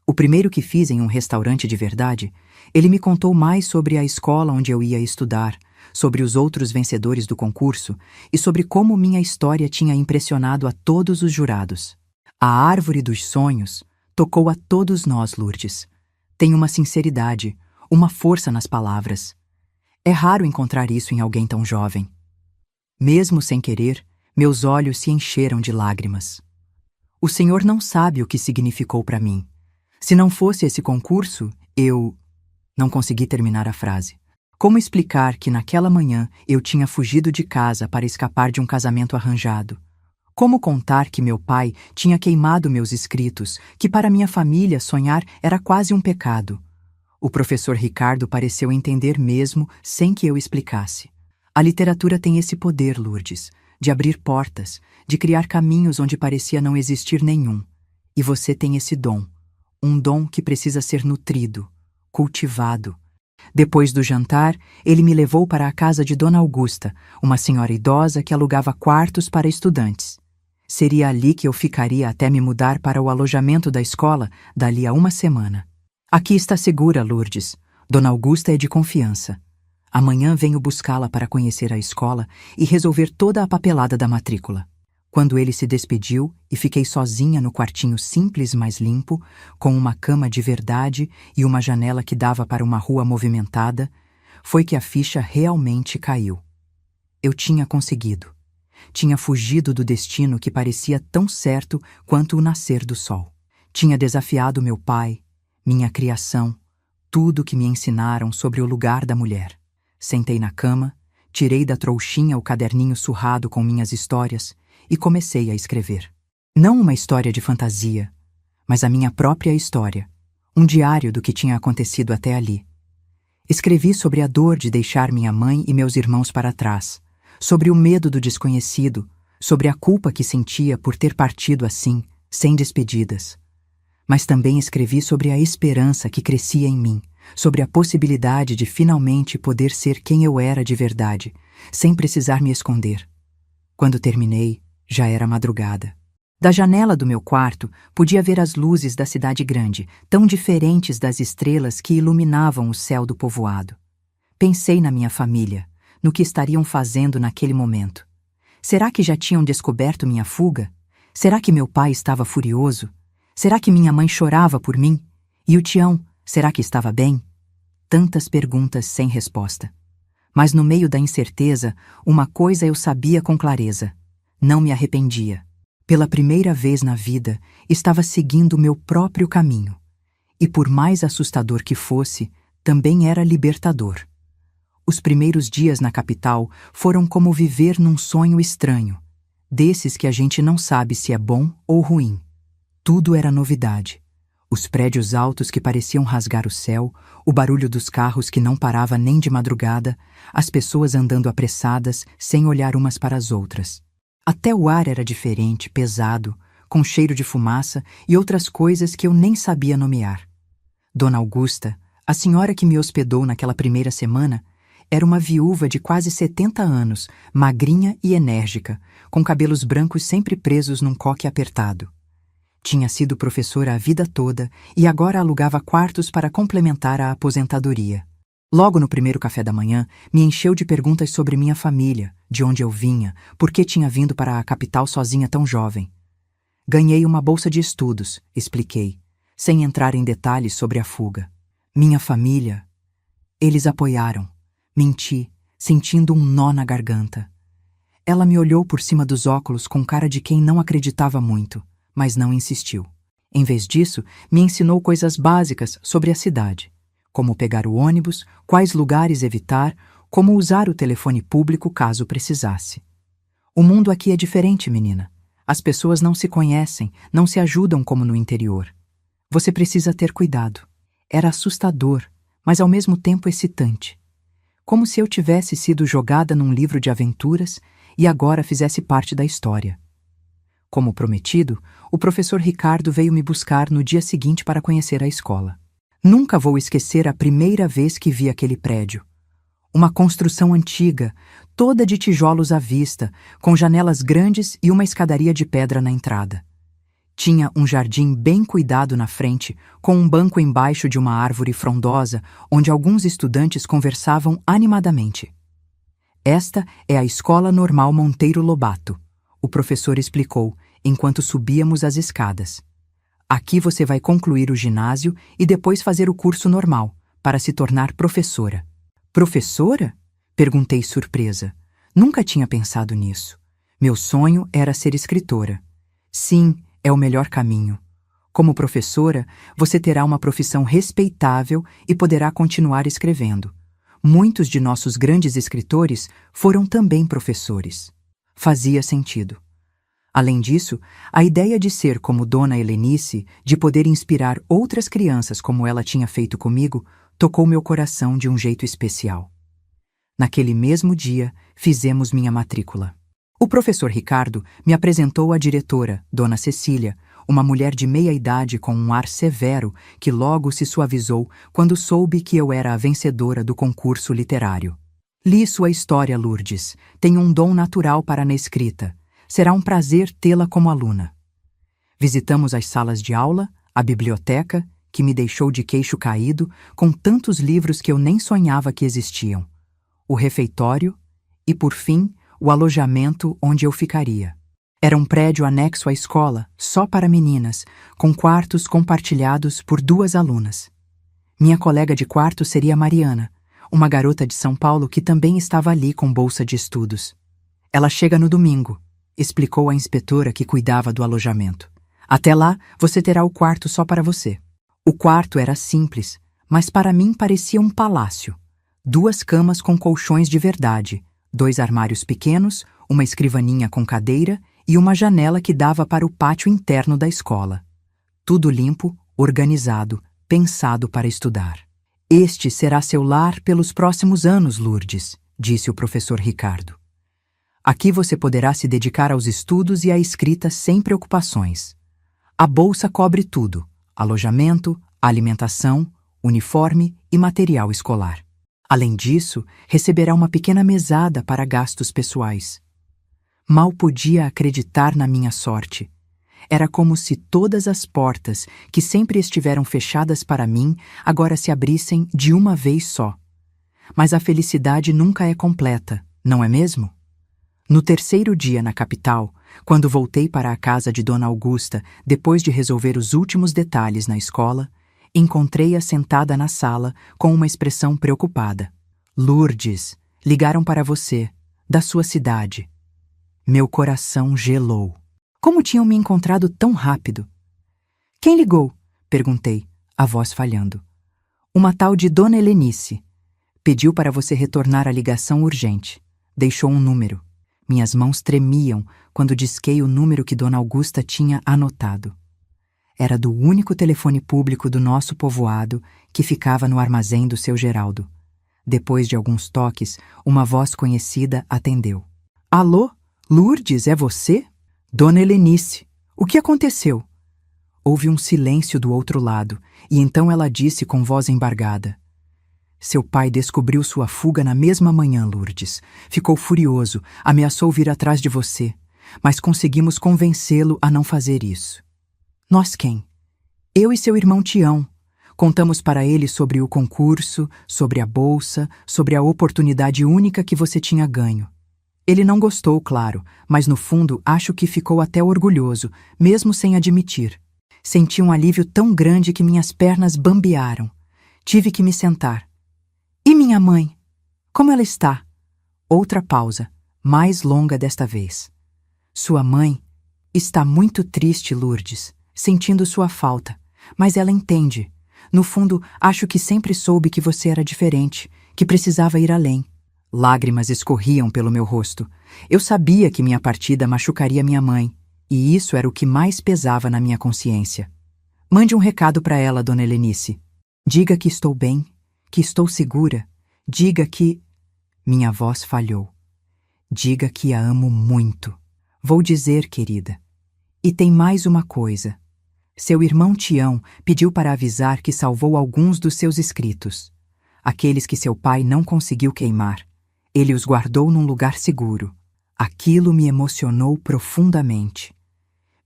o primeiro que fiz em um restaurante de verdade, ele me contou mais sobre a escola onde eu ia estudar, sobre os outros vencedores do concurso e sobre como minha história tinha impressionado a todos os jurados. A árvore dos sonhos tocou a todos nós, Lourdes. Tem uma sinceridade, uma força nas palavras. É raro encontrar isso em alguém tão jovem. Mesmo sem querer, meus olhos se encheram de lágrimas. O Senhor não sabe o que significou para mim. Se não fosse esse concurso, eu... Não consegui terminar a frase. Como explicar que naquela manhã eu tinha fugido de casa para escapar de um casamento arranjado? Como contar que meu pai tinha queimado meus escritos, que para minha família sonhar era quase um pecado? O professor Ricardo pareceu entender mesmo sem que eu explicasse. A literatura tem esse poder, Lourdes, de abrir portas, de criar caminhos onde parecia não existir nenhum. E você tem esse dom. Um dom que precisa ser nutrido, cultivado. Depois do jantar, ele me levou para a casa de Dona Augusta, uma senhora idosa que alugava quartos para estudantes. Seria ali que eu ficaria até me mudar para o alojamento da escola dali a uma semana. Aqui está segura, Lourdes. Dona Augusta é de confiança. Amanhã venho buscá-la para conhecer a escola e resolver toda a papelada da matrícula. Quando ele se despediu e fiquei sozinha no quartinho simples, mas limpo, com uma cama de verdade e uma janela que dava para uma rua movimentada, foi que a ficha realmente caiu. Eu tinha conseguido. Tinha fugido do destino que parecia tão certo quanto o nascer do sol. Tinha desafiado meu pai, minha criação, tudo que me ensinaram sobre o lugar da mulher. Sentei na cama, tirei da trouxinha o caderninho surrado com minhas histórias e comecei a escrever. Não uma história de fantasia, mas a minha própria história, um diário do que tinha acontecido até ali. Escrevi sobre a dor de deixar minha mãe e meus irmãos para trás, sobre o medo do desconhecido, sobre a culpa que sentia por ter partido assim, sem despedidas. Mas também escrevi sobre a esperança que crescia em mim, sobre a possibilidade de finalmente poder ser quem eu era de verdade, sem precisar me esconder. Quando terminei, já era madrugada. Da janela do meu quarto, podia ver as luzes da cidade grande, tão diferentes das estrelas que iluminavam o céu do povoado. Pensei na minha família, no que estariam fazendo naquele momento. Será que já tinham descoberto minha fuga? Será que meu pai estava furioso? Será que minha mãe chorava por mim? E o Tião, será que estava bem? Tantas perguntas sem resposta. Mas no meio da incerteza, uma coisa eu sabia com clareza. Não me arrependia. Pela primeira vez na vida, estava seguindo o meu próprio caminho. E por mais assustador que fosse, também era libertador. Os primeiros dias na capital foram como viver num sonho estranho, desses que a gente não sabe se é bom ou ruim. Tudo era novidade. Os prédios altos que pareciam rasgar o céu, o barulho dos carros que não parava nem de madrugada, as pessoas andando apressadas, sem olhar umas para as outras. Até o ar era diferente, pesado, com cheiro de fumaça e outras coisas que eu nem sabia nomear. Dona Augusta, a senhora que me hospedou naquela primeira semana, era uma viúva de quase 70 anos, magrinha e enérgica, com cabelos brancos sempre presos num coque apertado. Tinha sido professora a vida toda e agora alugava quartos para complementar a aposentadoria. Logo no primeiro café da manhã, me encheu de perguntas sobre minha família, de onde eu vinha, por que tinha vindo para a capital sozinha tão jovem. Ganhei uma bolsa de estudos, expliquei, sem entrar em detalhes sobre a fuga. Minha família... Eles apoiaram. Menti, sentindo um nó na garganta. Ela me olhou por cima dos óculos com cara de quem não acreditava muito, mas não insistiu. Em vez disso, me ensinou coisas básicas sobre a cidade. Como pegar o ônibus, quais lugares evitar, como usar o telefone público caso precisasse. O mundo aqui é diferente, menina. As pessoas não se conhecem, não se ajudam como no interior. Você precisa ter cuidado. Era assustador, mas ao mesmo tempo excitante. Como se eu tivesse sido jogada num livro de aventuras e agora fizesse parte da história. Como prometido, o professor Ricardo veio me buscar no dia seguinte para conhecer a escola. Nunca vou esquecer a primeira vez que vi aquele prédio. Uma construção antiga, toda de tijolos à vista, com janelas grandes e uma escadaria de pedra na entrada. Tinha um jardim bem cuidado na frente, com um banco embaixo de uma árvore frondosa, onde alguns estudantes conversavam animadamente. Esta é a Escola Normal Monteiro Lobato, o professor explicou, enquanto subíamos as escadas. Aqui você vai concluir o ginásio e depois fazer o curso normal, para se tornar professora. Professora? Perguntei surpresa. Nunca tinha pensado nisso. Meu sonho era ser escritora. Sim, é o melhor caminho. Como professora, você terá uma profissão respeitável e poderá continuar escrevendo. Muitos de nossos grandes escritores foram também professores. Fazia sentido. Além disso, a ideia de ser como Dona Helenice, de poder inspirar outras crianças como ela tinha feito comigo, tocou meu coração de um jeito especial. Naquele mesmo dia, fizemos minha matrícula. O professor Ricardo me apresentou à diretora, Dona Cecília, uma mulher de meia-idade com um ar severo que logo se suavizou quando soube que eu era a vencedora do concurso literário. Li sua história, Lourdes. Tenho um dom natural para a escrita. Será um prazer tê-la como aluna. Visitamos as salas de aula, a biblioteca, que me deixou de queixo caído, com tantos livros que eu nem sonhava que existiam, o refeitório e, por fim, o alojamento onde eu ficaria. Era um prédio anexo à escola, só para meninas, com quartos compartilhados por 2 alunas. Minha colega de quarto seria Mariana, uma garota de São Paulo que também estava ali com bolsa de estudos. Ela chega no domingo, explicou a inspetora que cuidava do alojamento. Até lá, você terá o quarto só para você. O quarto era simples, mas para mim parecia um palácio. 2 camas com colchões de verdade, 2 armários pequenos, uma escrivaninha com cadeira e uma janela que dava para o pátio interno da escola. Tudo limpo, organizado, pensado para estudar. Este será seu lar pelos próximos anos, Lourdes, disse o professor Ricardo. Aqui você poderá se dedicar aos estudos e à escrita sem preocupações. A bolsa cobre tudo: alojamento, alimentação, uniforme e material escolar. Além disso, receberá uma pequena mesada para gastos pessoais. Mal podia acreditar na minha sorte. Era como se todas as portas, que sempre estiveram fechadas para mim, agora se abrissem de uma vez só. Mas a felicidade nunca é completa, não é mesmo? No 3º dia na capital, quando voltei para a casa de Dona Augusta, depois de resolver os últimos detalhes na escola, encontrei-a sentada na sala com uma expressão preocupada. Lourdes, ligaram para você, da sua cidade. Meu coração gelou. Como tinham me encontrado tão rápido? Quem ligou? Perguntei, a voz falhando. Uma tal de Dona Helenice. Pediu para você retornar a ligação urgente. Deixou um número. Minhas mãos tremiam quando disquei o número que Dona Augusta tinha anotado. Era do único telefone público do nosso povoado que ficava no armazém do seu Geraldo. Depois de alguns toques, uma voz conhecida atendeu. Alô? Lourdes, é você? Dona Helenice, o que aconteceu? Houve um silêncio do outro lado, e então ela disse com voz embargada. Seu pai descobriu sua fuga na mesma manhã, Lourdes. Ficou furioso, ameaçou vir atrás de você, mas conseguimos convencê-lo a não fazer isso. Nós quem? Eu e seu irmão Tião. Contamos para ele sobre o concurso, sobre a bolsa, sobre a oportunidade única que você tinha ganho. Ele não gostou, claro, mas no fundo acho que ficou até orgulhoso, mesmo sem admitir. Senti um alívio tão grande que minhas pernas bambearam. Tive que me sentar. E minha mãe? Como ela está? Outra pausa, mais longa desta vez. Sua mãe está muito triste, Lourdes, sentindo sua falta, mas ela entende. No fundo, acho que sempre soube que você era diferente, que precisava ir além. Lágrimas escorriam pelo meu rosto. Eu sabia que minha partida machucaria minha mãe, e isso era o que mais pesava na minha consciência. Mande um recado para ela, Dona Helenice. Diga que estou bem, que estou segura. Diga que... Minha voz falhou. Diga que a amo muito. Vou dizer, querida. E tem mais uma coisa. Seu irmão Tião pediu para avisar que salvou alguns dos seus escritos. Aqueles que seu pai não conseguiu queimar. Ele os guardou num lugar seguro. Aquilo me emocionou profundamente.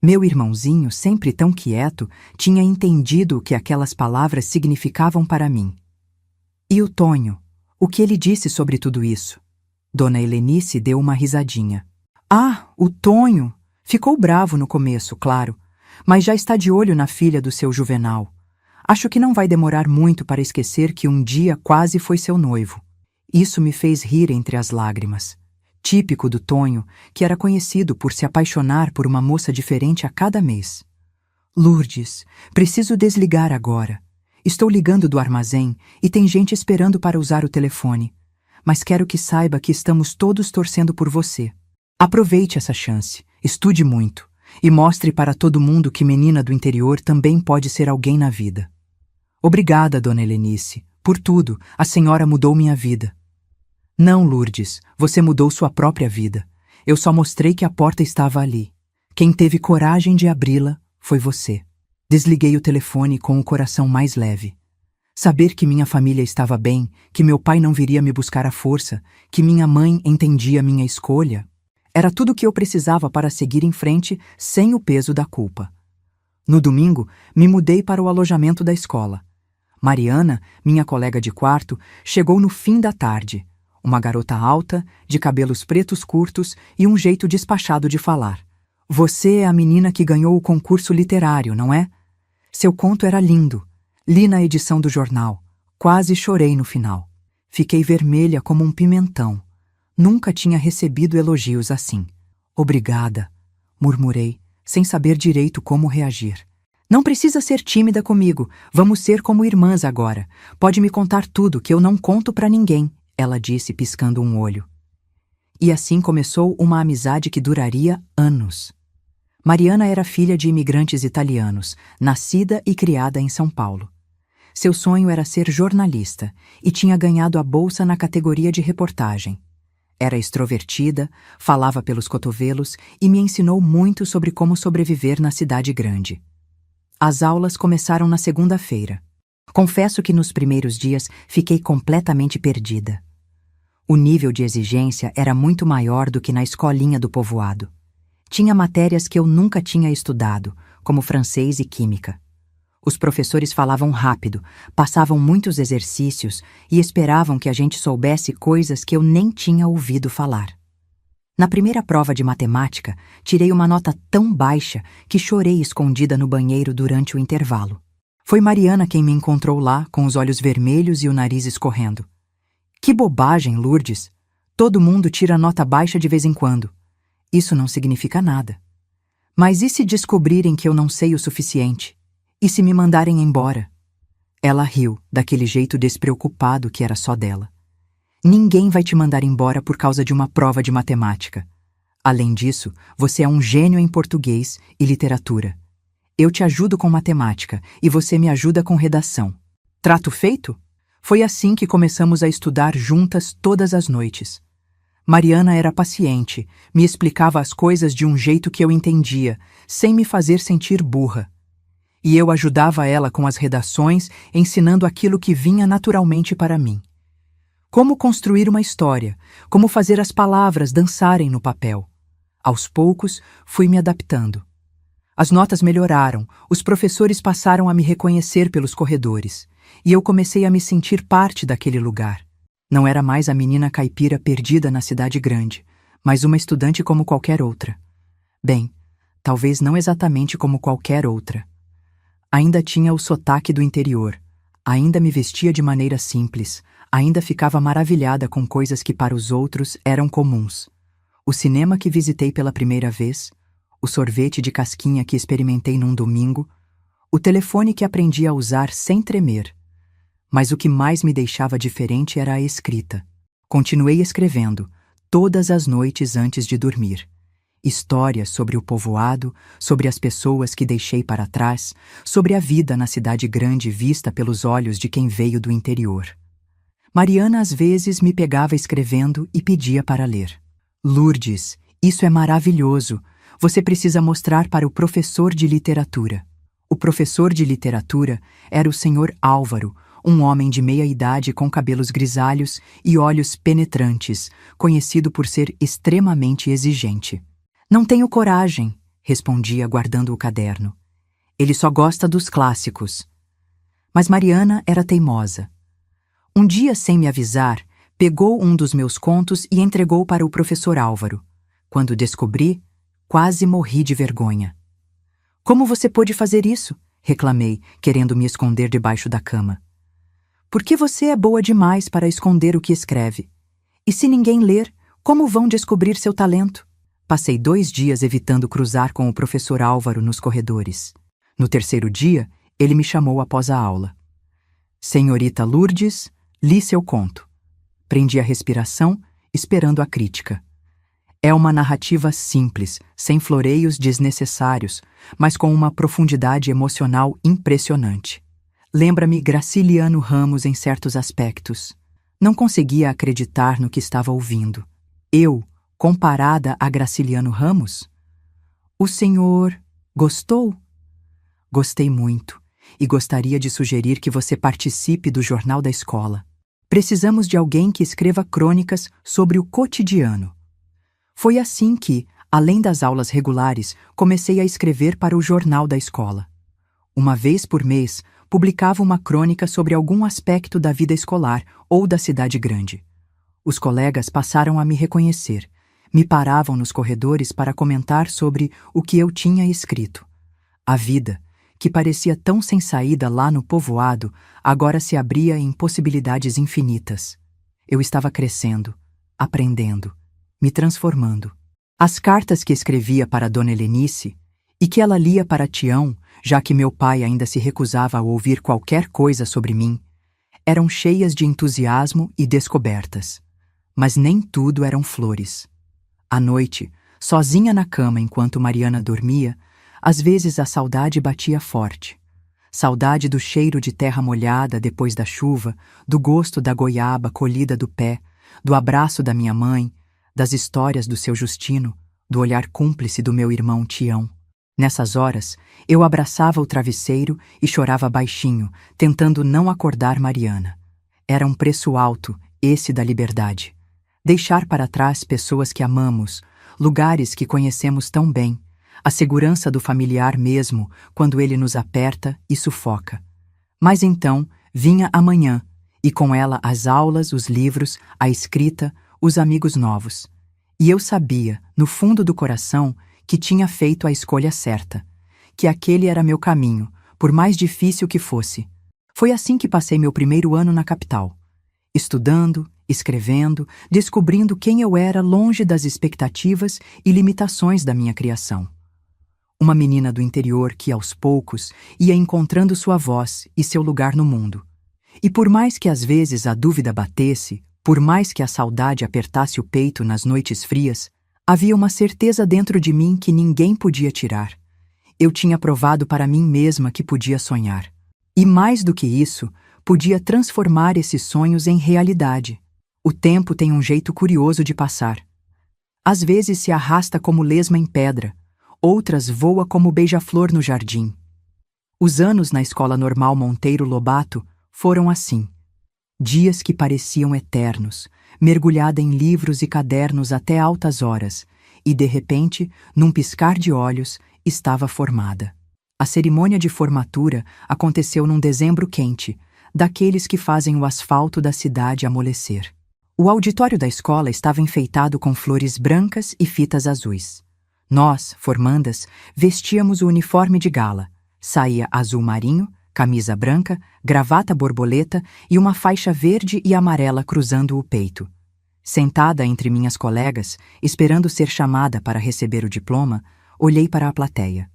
Meu irmãozinho, sempre tão quieto, tinha entendido o que aquelas palavras significavam para mim. E o Tonho? O que ele disse sobre tudo isso? Dona Helenice deu uma risadinha. Ah, o Tonho! Ficou bravo no começo, claro, mas já está de olho na filha do seu Juvenal. Acho que não vai demorar muito para esquecer que um dia quase foi seu noivo. Isso me fez rir entre as lágrimas. Típico do Tonho, que era conhecido por se apaixonar por uma moça diferente a cada mês. Lourdes, preciso desligar agora. Estou ligando do armazém e tem gente esperando para usar o telefone. Mas quero que saiba que estamos todos torcendo por você. Aproveite essa chance, estude muito e mostre para todo mundo que menina do interior também pode ser alguém na vida. Obrigada, Dona Helenice. Por tudo, a senhora mudou minha vida. Não, Lourdes, você mudou sua própria vida. Eu só mostrei que a porta estava ali. Quem teve coragem de abri-la foi você. Desliguei o telefone com o coração mais leve. Saber que minha família estava bem, que meu pai não viria me buscar à força, que minha mãe entendia minha escolha, era tudo o que eu precisava para seguir em frente sem o peso da culpa. No domingo, me mudei para o alojamento da escola. Mariana, minha colega de quarto, chegou no fim da tarde. Uma garota alta, de cabelos pretos curtos e um jeito despachado de falar. Você é a menina que ganhou o concurso literário, não é? Seu conto era lindo. Li na edição do jornal. Quase chorei no final. Fiquei vermelha como um pimentão. Nunca tinha recebido elogios assim. Obrigada, murmurei, sem saber direito como reagir. Não precisa ser tímida comigo. Vamos ser como irmãs agora. Pode me contar tudo que eu não conto pra ninguém, ela disse piscando um olho. E assim começou uma amizade que duraria anos. Mariana era filha de imigrantes italianos, nascida e criada em São Paulo. Seu sonho era ser jornalista e tinha ganhado a bolsa na categoria de reportagem. Era extrovertida, falava pelos cotovelos e me ensinou muito sobre como sobreviver na cidade grande. As aulas começaram na segunda-feira. Confesso que nos primeiros dias fiquei completamente perdida. O nível de exigência era muito maior do que na escolinha do povoado. Tinha matérias que eu nunca tinha estudado, como francês e química. Os professores falavam rápido, passavam muitos exercícios e esperavam que a gente soubesse coisas que eu nem tinha ouvido falar. Na primeira prova de matemática, tirei uma nota tão baixa que chorei escondida no banheiro durante o intervalo. Foi Mariana quem me encontrou lá, com os olhos vermelhos e o nariz escorrendo. Que bobagem, Lourdes! Todo mundo tira nota baixa de vez em quando. Isso não significa nada. Mas e se descobrirem que eu não sei o suficiente? E se me mandarem embora? Ela riu, daquele jeito despreocupado que era só dela. Ninguém vai te mandar embora por causa de uma prova de matemática. Além disso, você é um gênio em português e literatura. Eu te ajudo com matemática e você me ajuda com redação. Trato feito? Foi assim que começamos a estudar juntas todas as noites. Mariana era paciente, me explicava as coisas de um jeito que eu entendia, sem me fazer sentir burra. E eu ajudava ela com as redações, ensinando aquilo que vinha naturalmente para mim. Como construir uma história, como fazer as palavras dançarem no papel. Aos poucos, fui me adaptando. As notas melhoraram, os professores passaram a me reconhecer pelos corredores, e eu comecei a me sentir parte daquele lugar. Não era mais a menina caipira perdida na cidade grande, mas uma estudante como qualquer outra. Bem, talvez não exatamente como qualquer outra. Ainda tinha o sotaque do interior, ainda me vestia de maneira simples, ainda ficava maravilhada com coisas que para os outros eram comuns. O cinema que visitei pela primeira vez, o sorvete de casquinha que experimentei num domingo, o telefone que aprendi a usar sem tremer. Mas o que mais me deixava diferente era a escrita. Continuei escrevendo, todas as noites antes de dormir. Histórias sobre o povoado, sobre as pessoas que deixei para trás, sobre a vida na cidade grande vista pelos olhos de quem veio do interior. Mariana às vezes me pegava escrevendo e pedia para ler. Lourdes, isso é maravilhoso. Você precisa mostrar para o professor de literatura. O professor de literatura era o senhor Álvaro, um homem de meia idade com cabelos grisalhos e olhos penetrantes, conhecido por ser extremamente exigente. Não tenho coragem, respondia guardando o caderno. Ele só gosta dos clássicos. Mas Mariana era teimosa. Um dia, sem me avisar, pegou um dos meus contos e entregou para o professor Álvaro. Quando descobri, quase morri de vergonha. Como você pôde fazer isso? Reclamei, querendo me esconder debaixo da cama. Porque você é boa demais para esconder o que escreve. E se ninguém ler, como vão descobrir seu talento? Passei 2 dias evitando cruzar com o professor Álvaro nos corredores. No terceiro dia, ele me chamou após a aula. Senhorita Lourdes, li seu conto. Prendi a respiração, esperando a crítica. É uma narrativa simples, sem floreios desnecessários, mas com uma profundidade emocional impressionante. Lembra-me Graciliano Ramos em certos aspectos. Não conseguia acreditar no que estava ouvindo. Eu, comparada a Graciliano Ramos? O senhor gostou? Gostei muito, e gostaria de sugerir que você participe do jornal da escola. Precisamos de alguém que escreva crônicas sobre o cotidiano. Foi assim que, além das aulas regulares, comecei a escrever para o jornal da escola. Uma vez por mês, publicava uma crônica sobre algum aspecto da vida escolar ou da cidade grande. Os colegas passaram a me reconhecer. Me paravam nos corredores para comentar sobre o que eu tinha escrito. A vida, que parecia tão sem saída lá no povoado, agora se abria em possibilidades infinitas. Eu estava crescendo, aprendendo, me transformando. As cartas que escrevia para Dona Helenice e que ela lia para Tião, já que meu pai ainda se recusava a ouvir qualquer coisa sobre mim, eram cheias de entusiasmo e descobertas. Mas nem tudo eram flores. À noite, sozinha na cama enquanto Mariana dormia, às vezes a saudade batia forte. Saudade do cheiro de terra molhada depois da chuva, do gosto da goiaba colhida do pé, do abraço da minha mãe, das histórias do seu Justino, do olhar cúmplice do meu irmão Tião. Nessas horas, eu abraçava o travesseiro e chorava baixinho, tentando não acordar Mariana. Era um preço alto, esse da liberdade. Deixar para trás pessoas que amamos, lugares que conhecemos tão bem, a segurança do familiar mesmo quando ele nos aperta e sufoca. Mas então vinha a manhã, e com ela as aulas, os livros, a escrita, os amigos novos. E eu sabia, no fundo do coração, que tinha feito a escolha certa, que aquele era meu caminho, por mais difícil que fosse. Foi assim que passei meu primeiro ano na capital, estudando, escrevendo, descobrindo quem eu era longe das expectativas e limitações da minha criação. Uma menina do interior que, aos poucos, ia encontrando sua voz e seu lugar no mundo. E por mais que às vezes a dúvida batesse, por mais que a saudade apertasse o peito nas noites frias, havia uma certeza dentro de mim que ninguém podia tirar. Eu tinha provado para mim mesma que podia sonhar. E mais do que isso, podia transformar esses sonhos em realidade. O tempo tem um jeito curioso de passar. Às vezes se arrasta como lesma em pedra, outras voa como beija-flor no jardim. Os anos na Escola Normal Monteiro Lobato foram assim. Dias que pareciam eternos, mergulhada em livros e cadernos até altas horas, e de repente, num piscar de olhos, estava formada. A cerimônia de formatura aconteceu num dezembro quente, daqueles que fazem o asfalto da cidade amolecer. O auditório da escola estava enfeitado com flores brancas e fitas azuis. Nós, formandas, vestíamos o uniforme de gala, saia azul marinho, camisa branca, gravata borboleta e uma faixa verde e amarela cruzando o peito. Sentada entre minhas colegas, esperando ser chamada para receber o diploma, olhei para a plateia.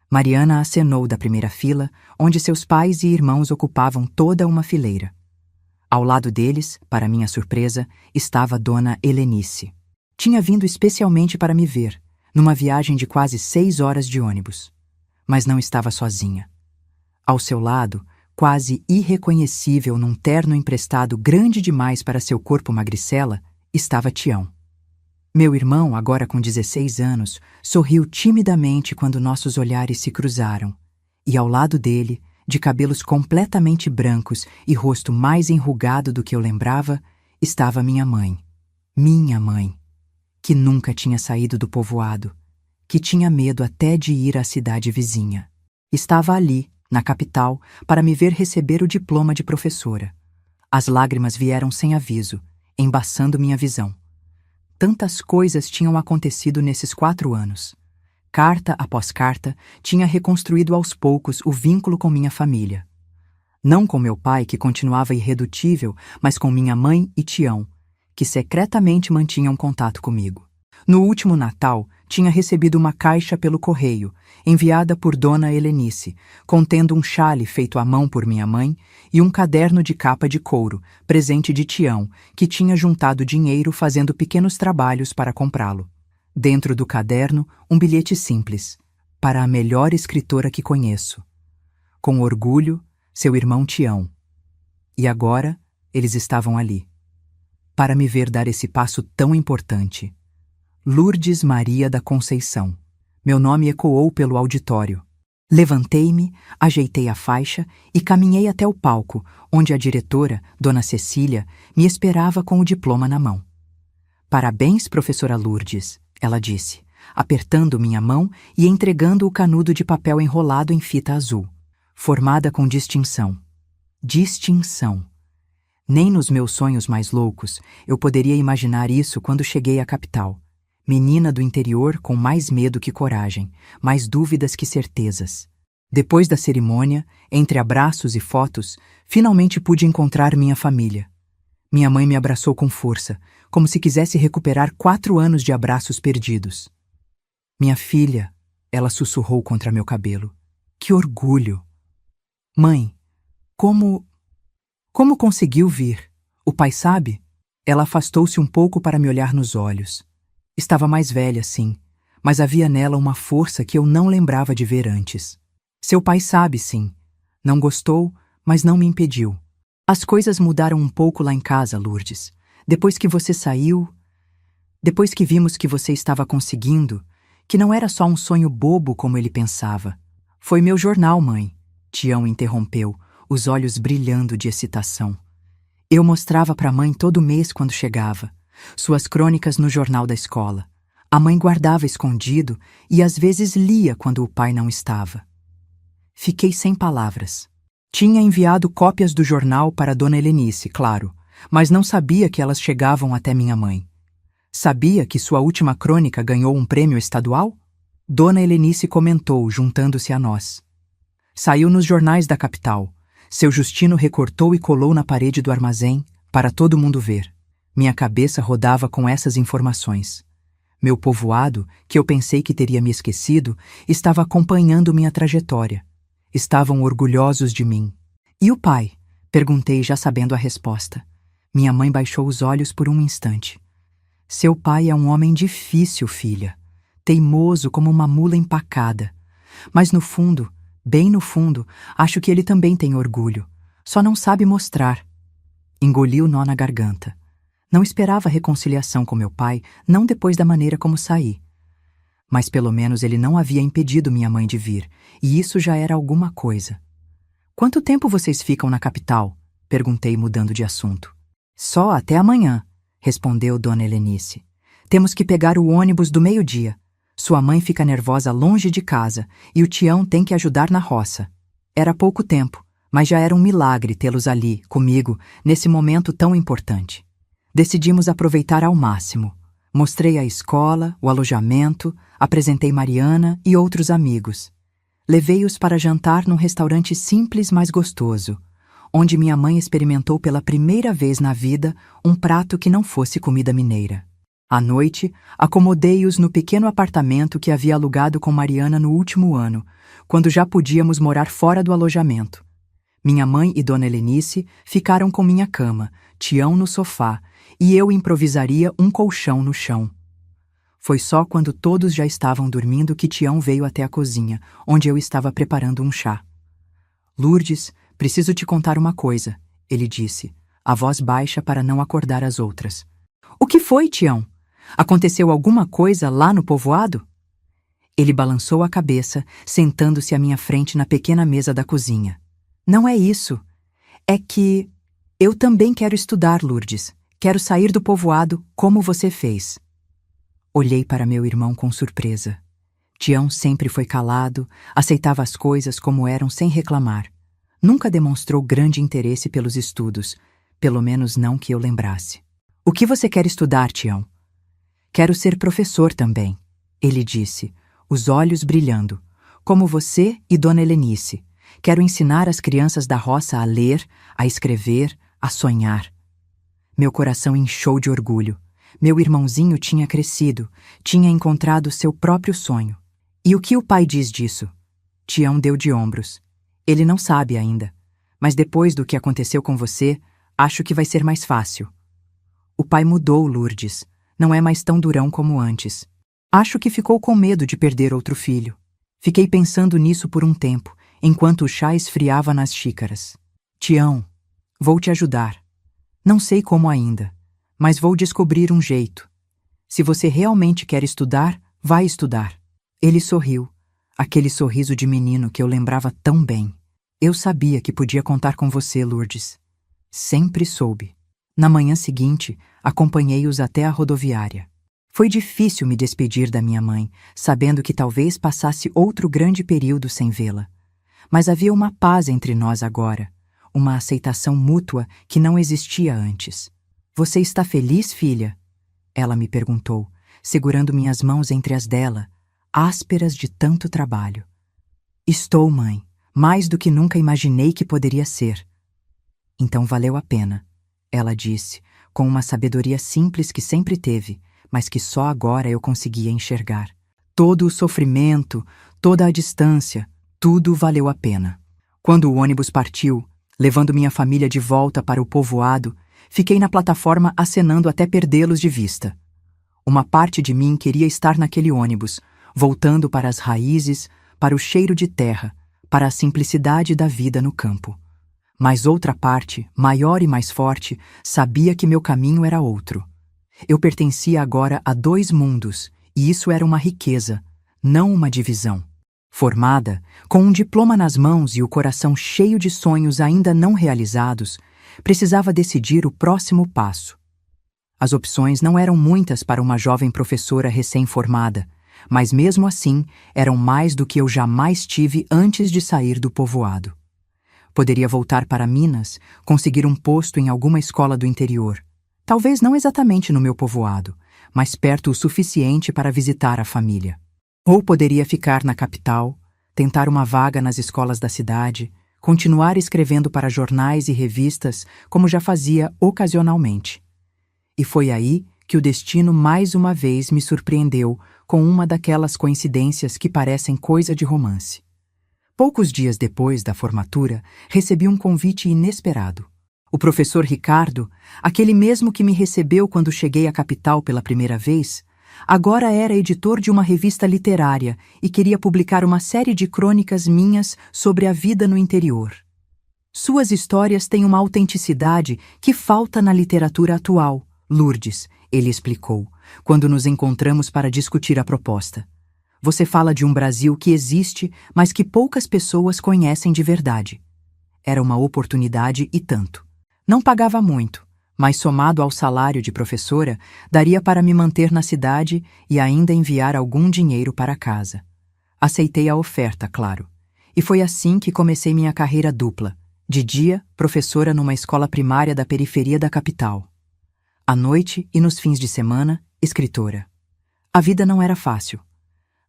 Mariana acenou da primeira fila, onde seus pais e irmãos ocupavam toda uma fileira. Ao lado deles, para minha surpresa, estava Dona Helenice. Tinha vindo especialmente para me ver, numa viagem de quase 6 horas de ônibus. Mas não estava sozinha. Ao seu lado, quase irreconhecível num terno emprestado grande demais para seu corpo magricela, estava Tião. Meu irmão, agora com 16 anos, sorriu timidamente quando nossos olhares se cruzaram, e ao lado dele, de cabelos completamente brancos e rosto mais enrugado do que eu lembrava, estava minha mãe, que nunca tinha saído do povoado, que tinha medo até de ir à cidade vizinha. Estava ali, na capital, para me ver receber o diploma de professora. As lágrimas vieram sem aviso, embaçando minha visão. Tantas coisas tinham acontecido nesses 4 anos. Carta após carta, tinha reconstruído aos poucos o vínculo com minha família. Não com meu pai, que continuava irredutível, mas com minha mãe e Tião, que secretamente mantinham contato comigo. No último Natal, tinha recebido uma caixa pelo correio, enviada por Dona Helenice, contendo um chale feito à mão por minha mãe e um caderno de capa de couro, presente de Tião, que tinha juntado dinheiro fazendo pequenos trabalhos para comprá-lo. Dentro do caderno, um bilhete simples, para a melhor escritora que conheço. Com orgulho, seu irmão Tião. E agora, eles estavam ali, para me ver dar esse passo tão importante. Lourdes Maria da Conceição. Meu nome ecoou pelo auditório. Levantei-me, ajeitei a faixa e caminhei até o palco, onde a diretora, Dona Cecília, me esperava com o diploma na mão. Parabéns, professora Lourdes, ela disse, apertando minha mão e entregando o canudo de papel enrolado em fita azul. Formada com distinção. Distinção. Nem nos meus sonhos mais loucos eu poderia imaginar isso quando cheguei à capital. Menina do interior com mais medo que coragem, mais dúvidas que certezas. Depois da cerimônia, entre abraços e fotos, finalmente pude encontrar minha família. Minha mãe me abraçou com força, como se quisesse recuperar 4 anos de abraços perdidos. Minha filha, ela sussurrou contra meu cabelo. Que orgulho! Mãe, como conseguiu vir? O pai sabe? Ela afastou-se um pouco para me olhar nos olhos. Estava mais velha, sim, mas havia nela uma força que eu não lembrava de ver antes. Seu pai sabe, sim. Não gostou, mas não me impediu. As coisas mudaram um pouco lá em casa, Lourdes. Depois que você saiu, depois que vimos que você estava conseguindo, que não era só um sonho bobo como ele pensava. Foi meu jornal, mãe. Tião interrompeu, os olhos brilhando de excitação. Eu mostrava para a mãe todo mês quando chegava. Suas crônicas no jornal da escola. A mãe guardava escondido e às vezes lia quando o pai não estava. Fiquei sem palavras. Tinha enviado cópias do jornal para Dona Helenice, claro, mas não sabia que elas chegavam até minha mãe. Sabia que sua última crônica ganhou um prêmio estadual? Dona Helenice comentou, juntando-se a nós. Saiu nos jornais da capital. Seu Justino recortou e colou na parede do armazém, para todo mundo ver. Minha cabeça rodava com essas informações. Meu povoado, que eu pensei que teria me esquecido, estava acompanhando minha trajetória. Estavam orgulhosos de mim. E o pai? Perguntei, já sabendo a resposta. Minha mãe baixou os olhos por um instante. Seu pai é um homem difícil, filha. Teimoso como uma mula empacada. Mas no fundo, bem no fundo, acho que ele também tem orgulho. Só não sabe mostrar. Engoli o nó na garganta. Não esperava reconciliação com meu pai, não depois da maneira como saí. Mas pelo menos ele não havia impedido minha mãe de vir, e isso já era alguma coisa. Quanto tempo vocês ficam na capital? Perguntei, mudando de assunto. Só até amanhã, respondeu Dona Helenice. Temos que pegar o ônibus do meio-dia. Sua mãe fica nervosa longe de casa, e o Tião tem que ajudar na roça. Era pouco tempo, mas já era um milagre tê-los ali, comigo, nesse momento tão importante. Decidimos aproveitar ao máximo. Mostrei a escola, o alojamento, apresentei Mariana e outros amigos. Levei-os para jantar num restaurante simples, mas gostoso, onde minha mãe experimentou pela primeira vez na vida um prato que não fosse comida mineira. À noite, acomodei-os no pequeno apartamento que havia alugado com Mariana no último ano, quando já podíamos morar fora do alojamento. Minha mãe e Dona Helenice ficaram com minha cama, Tião no sofá, e eu improvisaria um colchão no chão. Foi só quando todos já estavam dormindo que Tião veio até a cozinha, onde eu estava preparando um chá. Lourdes, preciso te contar uma coisa, ele disse, a voz baixa para não acordar as outras. O que foi, Tião? Aconteceu alguma coisa lá no povoado? Ele balançou a cabeça, sentando-se à minha frente na pequena mesa da cozinha. Não é isso. É que eu também quero estudar, Lourdes. Quero sair do povoado como você fez. Olhei para meu irmão com surpresa. Tião sempre foi calado, aceitava as coisas como eram sem reclamar. Nunca demonstrou grande interesse pelos estudos, pelo menos não que eu lembrasse. O que você quer estudar, Tião? Quero ser professor também, ele disse, os olhos brilhando, como você e Dona Helenice. Quero ensinar as crianças da roça a ler, a escrever, a sonhar. Meu coração inchou de orgulho. Meu irmãozinho tinha crescido, tinha encontrado seu próprio sonho. E o que o pai diz disso? Tião deu de ombros. Ele não sabe ainda, mas depois do que aconteceu com você, acho que vai ser mais fácil. O pai mudou, Lourdes. Não é mais tão durão como antes. Acho que ficou com medo de perder outro filho. Fiquei pensando nisso por um tempo, enquanto o chá esfriava nas xícaras. Tião, vou te ajudar. Não sei como ainda, mas vou descobrir um jeito. Se você realmente quer estudar, vai estudar. Ele sorriu, aquele sorriso de menino que eu lembrava tão bem. Eu sabia que podia contar com você, Lourdes. Sempre soube. Na manhã seguinte, acompanhei-os até a rodoviária. Foi difícil me despedir da minha mãe, sabendo que talvez passasse outro grande período sem vê-la. Mas havia uma paz entre nós agora, uma aceitação mútua que não existia antes. Você está feliz, filha? Ela me perguntou, segurando minhas mãos entre as dela, ásperas de tanto trabalho. Estou, mãe, mais do que nunca imaginei que poderia ser. Então valeu a pena, ela disse, com uma sabedoria simples que sempre teve, mas que só agora eu conseguia enxergar. Todo o sofrimento, toda a distância, tudo valeu a pena. Quando o ônibus partiu, levando minha família de volta para o povoado, fiquei na plataforma acenando até perdê-los de vista. Uma parte de mim queria estar naquele ônibus, voltando para as raízes, para o cheiro de terra, para a simplicidade da vida no campo. Mas outra parte, maior e mais forte, sabia que meu caminho era outro. Eu pertencia agora a dois mundos, e isso era uma riqueza, não uma divisão. Formada, com um diploma nas mãos e o coração cheio de sonhos ainda não realizados, precisava decidir o próximo passo. As opções não eram muitas para uma jovem professora recém-formada, mas mesmo assim eram mais do que eu jamais tive antes de sair do povoado. Poderia voltar para Minas, conseguir um posto em alguma escola do interior. Talvez não exatamente no meu povoado, mas perto o suficiente para visitar a família. Ou poderia ficar na capital, tentar uma vaga nas escolas da cidade, continuar escrevendo para jornais e revistas como já fazia ocasionalmente. E foi aí que o destino mais uma vez me surpreendeu com uma daquelas coincidências que parecem coisa de romance. Poucos dias depois da formatura, recebi um convite inesperado. O professor Ricardo, aquele mesmo que me recebeu quando cheguei à capital pela primeira vez, agora era editor de uma revista literária e queria publicar uma série de crônicas minhas sobre a vida no interior. Suas histórias têm uma autenticidade que falta na literatura atual, Lourdes, ele explicou, quando nos encontramos para discutir a proposta. Você fala de um Brasil que existe, mas que poucas pessoas conhecem de verdade. Era uma oportunidade e tanto. Não pagava muito, mas somado ao salário de professora, daria para me manter na cidade e ainda enviar algum dinheiro para casa. Aceitei a oferta, claro. E foi assim que comecei minha carreira dupla. De dia, professora numa escola primária da periferia da capital. À noite e nos fins de semana, escritora. A vida não era fácil.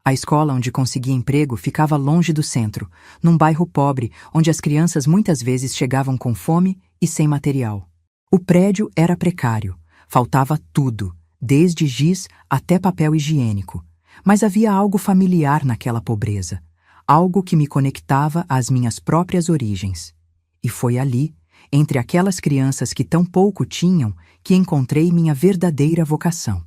A escola onde consegui emprego ficava longe do centro, num bairro pobre, onde as crianças muitas vezes chegavam com fome e sem material. O prédio era precário, faltava tudo, desde giz até papel higiênico. Mas havia algo familiar naquela pobreza, algo que me conectava às minhas próprias origens. E foi ali, entre aquelas crianças que tão pouco tinham, que encontrei minha verdadeira vocação.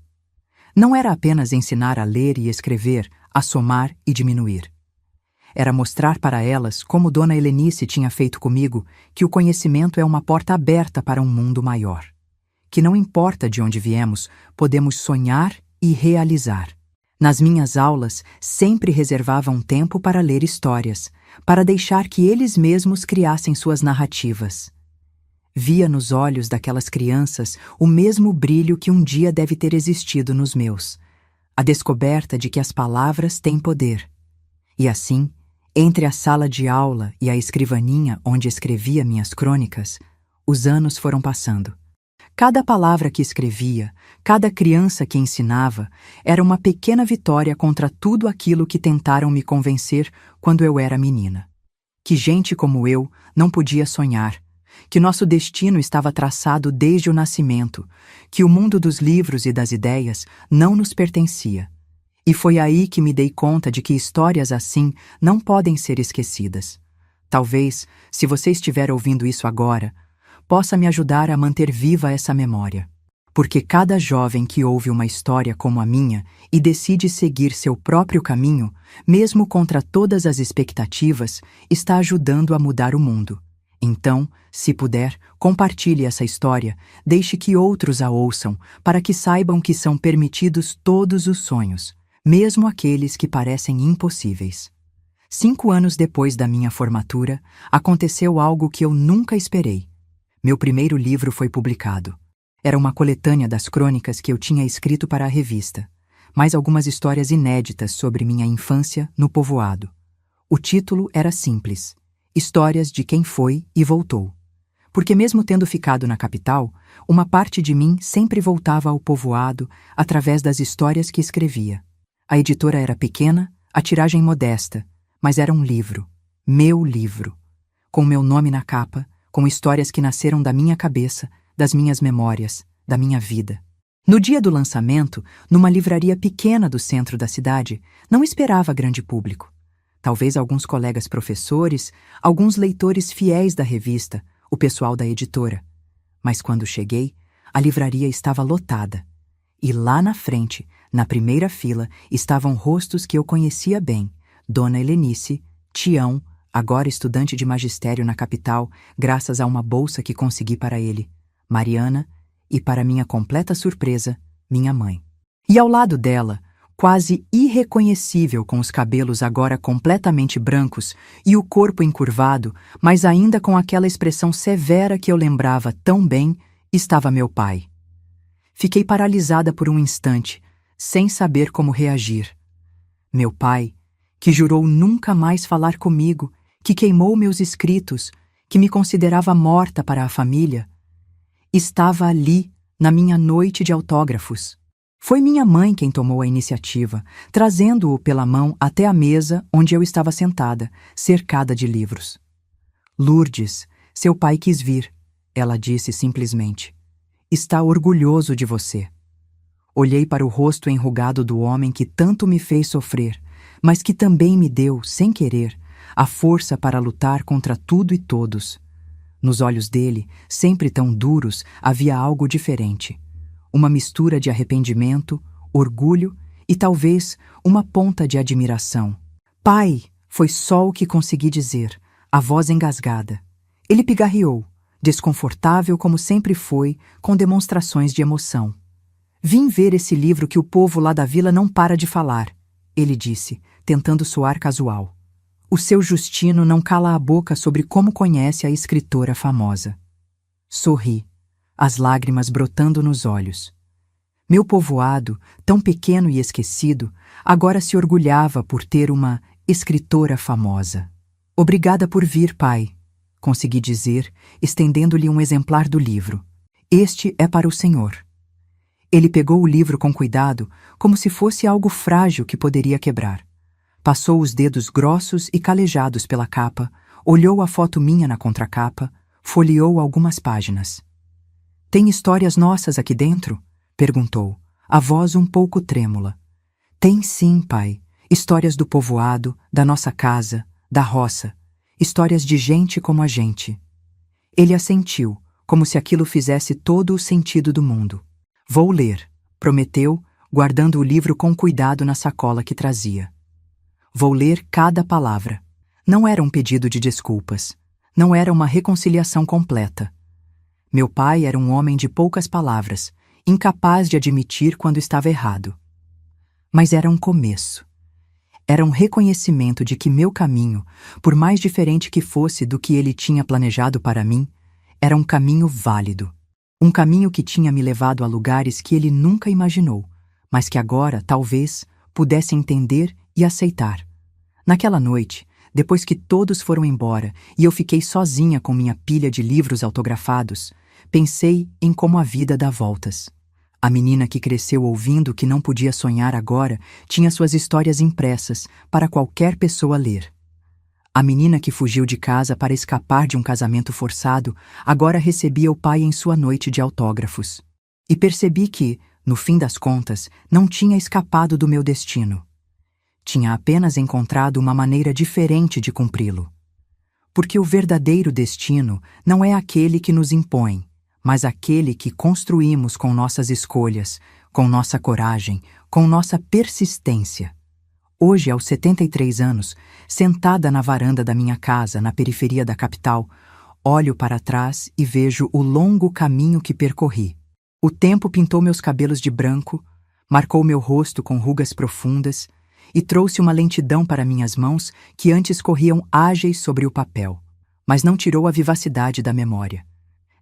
Não era apenas ensinar a ler e escrever, a somar e diminuir. Era mostrar para elas, como Dona Helenice tinha feito comigo, que o conhecimento é uma porta aberta para um mundo maior. Que não importa de onde viemos, podemos sonhar e realizar. Nas minhas aulas, sempre reservava um tempo para ler histórias, para deixar que eles mesmos criassem suas narrativas. Via nos olhos daquelas crianças o mesmo brilho que um dia deve ter existido nos meus, a descoberta de que as palavras têm poder. E assim, entre a sala de aula e a escrivaninha onde escrevia minhas crônicas, os anos foram passando. Cada palavra que escrevia, cada criança que ensinava, era uma pequena vitória contra tudo aquilo que tentaram me convencer quando eu era menina. Que gente como eu não podia sonhar, que nosso destino estava traçado desde o nascimento, que o mundo dos livros e das ideias não nos pertencia. E foi aí que me dei conta de que histórias assim não podem ser esquecidas. Talvez, se você estiver ouvindo isso agora, possa me ajudar a manter viva essa memória. Porque cada jovem que ouve uma história como a minha e decide seguir seu próprio caminho, mesmo contra todas as expectativas, está ajudando a mudar o mundo. Então, se puder, compartilhe essa história, deixe que outros a ouçam, para que saibam que são permitidos todos os sonhos, mesmo aqueles que parecem impossíveis. 5 anos depois da minha formatura, aconteceu algo que eu nunca esperei. Meu primeiro livro foi publicado. Era uma coletânea das crônicas que eu tinha escrito para a revista, mais algumas histórias inéditas sobre minha infância no povoado. O título era simples: Histórias de quem foi e voltou. Porque mesmo tendo ficado na capital, uma parte de mim sempre voltava ao povoado através das histórias que escrevia. A editora era pequena, a tiragem modesta, mas era um livro, meu livro, com meu nome na capa, com histórias que nasceram da minha cabeça, das minhas memórias, da minha vida. No dia do lançamento, numa livraria pequena do centro da cidade, não esperava grande público. Talvez alguns colegas professores, alguns leitores fiéis da revista, o pessoal da editora. Mas quando cheguei, a livraria estava lotada. E lá na frente, na primeira fila, estavam rostos que eu conhecia bem: Dona Helenice, Tião, agora estudante de magistério na capital, graças a uma bolsa que consegui para ele, Mariana e, para minha completa surpresa, minha mãe. E ao lado dela, quase irreconhecível com os cabelos agora completamente brancos e o corpo encurvado, mas ainda com aquela expressão severa que eu lembrava tão bem, estava meu pai. Fiquei paralisada por um instante, sem saber como reagir. Meu pai, que jurou nunca mais falar comigo, que queimou meus escritos, que me considerava morta para a família, estava ali, na minha noite de autógrafos. Foi minha mãe quem tomou a iniciativa, trazendo-o pela mão até a mesa onde eu estava sentada, cercada de livros. Lourdes, seu pai quis vir, ela disse simplesmente. Está orgulhoso de você. Olhei para o rosto enrugado do homem que tanto me fez sofrer, mas que também me deu, sem querer, a força para lutar contra tudo e todos. Nos olhos dele, sempre tão duros, havia algo diferente. Uma mistura de arrependimento, orgulho e talvez uma ponta de admiração. Pai, foi só o que consegui dizer, a voz engasgada. Ele pigarreou, desconfortável como sempre foi, com demonstrações de emoção. Vim ver esse livro que o povo lá da vila não para de falar, ele disse, tentando soar casual. O seu Justino não cala a boca sobre como conhece a escritora famosa. Sorri, as lágrimas brotando nos olhos. Meu povoado, tão pequeno e esquecido, agora se orgulhava por ter uma escritora famosa. Obrigada por vir, pai, consegui dizer, estendendo-lhe um exemplar do livro. Este é para o senhor. Ele pegou o livro com cuidado, como se fosse algo frágil que poderia quebrar. Passou os dedos grossos e calejados pela capa, olhou a foto minha na contracapa, folheou algumas páginas. Tem histórias nossas aqui dentro? Perguntou, a voz um pouco trêmula. Tem sim, pai. Histórias do povoado, da nossa casa, da roça. Histórias de gente como a gente. Ele assentiu, como se aquilo fizesse todo o sentido do mundo. Vou ler, prometeu, guardando o livro com cuidado na sacola que trazia. Vou ler cada palavra. Não era um pedido de desculpas. Não era uma reconciliação completa. Meu pai era um homem de poucas palavras, incapaz de admitir quando estava errado. Mas era um começo. Era um reconhecimento de que meu caminho, por mais diferente que fosse do que ele tinha planejado para mim, era um caminho válido. Um caminho que tinha me levado a lugares que ele nunca imaginou, mas que agora, talvez, pudesse entender e aceitar. Naquela noite, depois que todos foram embora e eu fiquei sozinha com minha pilha de livros autografados, pensei em como a vida dá voltas. A menina que cresceu ouvindo que não podia sonhar agora tinha suas histórias impressas para qualquer pessoa ler. A menina que fugiu de casa para escapar de um casamento forçado agora recebia o pai em sua noite de autógrafos. E percebi que, no fim das contas, não tinha escapado do meu destino. Tinha apenas encontrado uma maneira diferente de cumpri-lo. Porque o verdadeiro destino não é aquele que nos impõe, mas aquele que construímos com nossas escolhas, com nossa coragem, com nossa persistência. Hoje, aos 73 anos, sentada na varanda da minha casa, na periferia da capital, olho para trás e vejo o longo caminho que percorri. O tempo pintou meus cabelos de branco, marcou meu rosto com rugas profundas e trouxe uma lentidão para minhas mãos que antes corriam ágeis sobre o papel, mas não tirou a vivacidade da memória,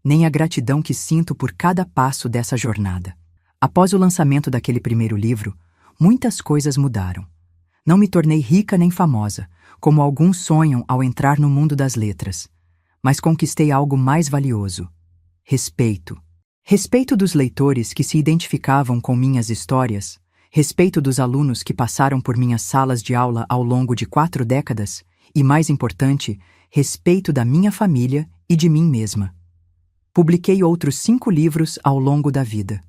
nem a gratidão que sinto por cada passo dessa jornada. Após o lançamento daquele primeiro livro, muitas coisas mudaram. Não me tornei rica nem famosa, como alguns sonham ao entrar no mundo das letras, mas conquistei algo mais valioso: respeito. Respeito dos leitores que se identificavam com minhas histórias, respeito dos alunos que passaram por minhas salas de aula ao longo de 4 décadas e, mais importante, respeito da minha família e de mim mesma. Publiquei outros 5 livros ao longo da vida.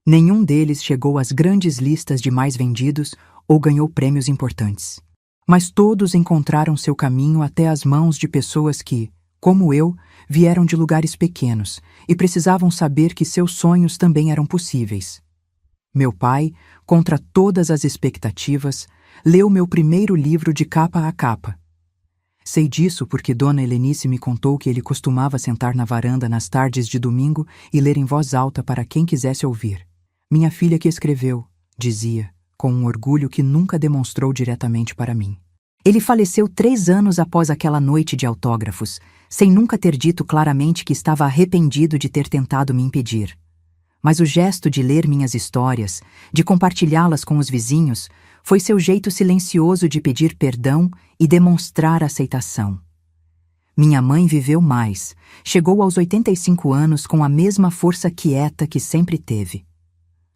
Nenhum deles chegou às grandes listas de mais vendidos ou ganhou prêmios importantes. Mas todos encontraram seu caminho até as mãos de pessoas que, como eu, vieram de lugares pequenos e precisavam saber que seus sonhos também eram possíveis. Meu pai, contra todas as expectativas, leu meu primeiro livro de capa a capa. Sei disso porque Dona Helenice me contou que ele costumava sentar na varanda nas tardes de domingo e ler em voz alta para quem quisesse ouvir. Minha filha que escreveu, dizia, com um orgulho que nunca demonstrou diretamente para mim. Ele faleceu 3 anos após aquela noite de autógrafos, sem nunca ter dito claramente que estava arrependido de ter tentado me impedir. Mas o gesto de ler minhas histórias, de compartilhá-las com os vizinhos, foi seu jeito silencioso de pedir perdão e demonstrar aceitação. Minha mãe viveu mais, chegou aos 85 anos com a mesma força quieta que sempre teve.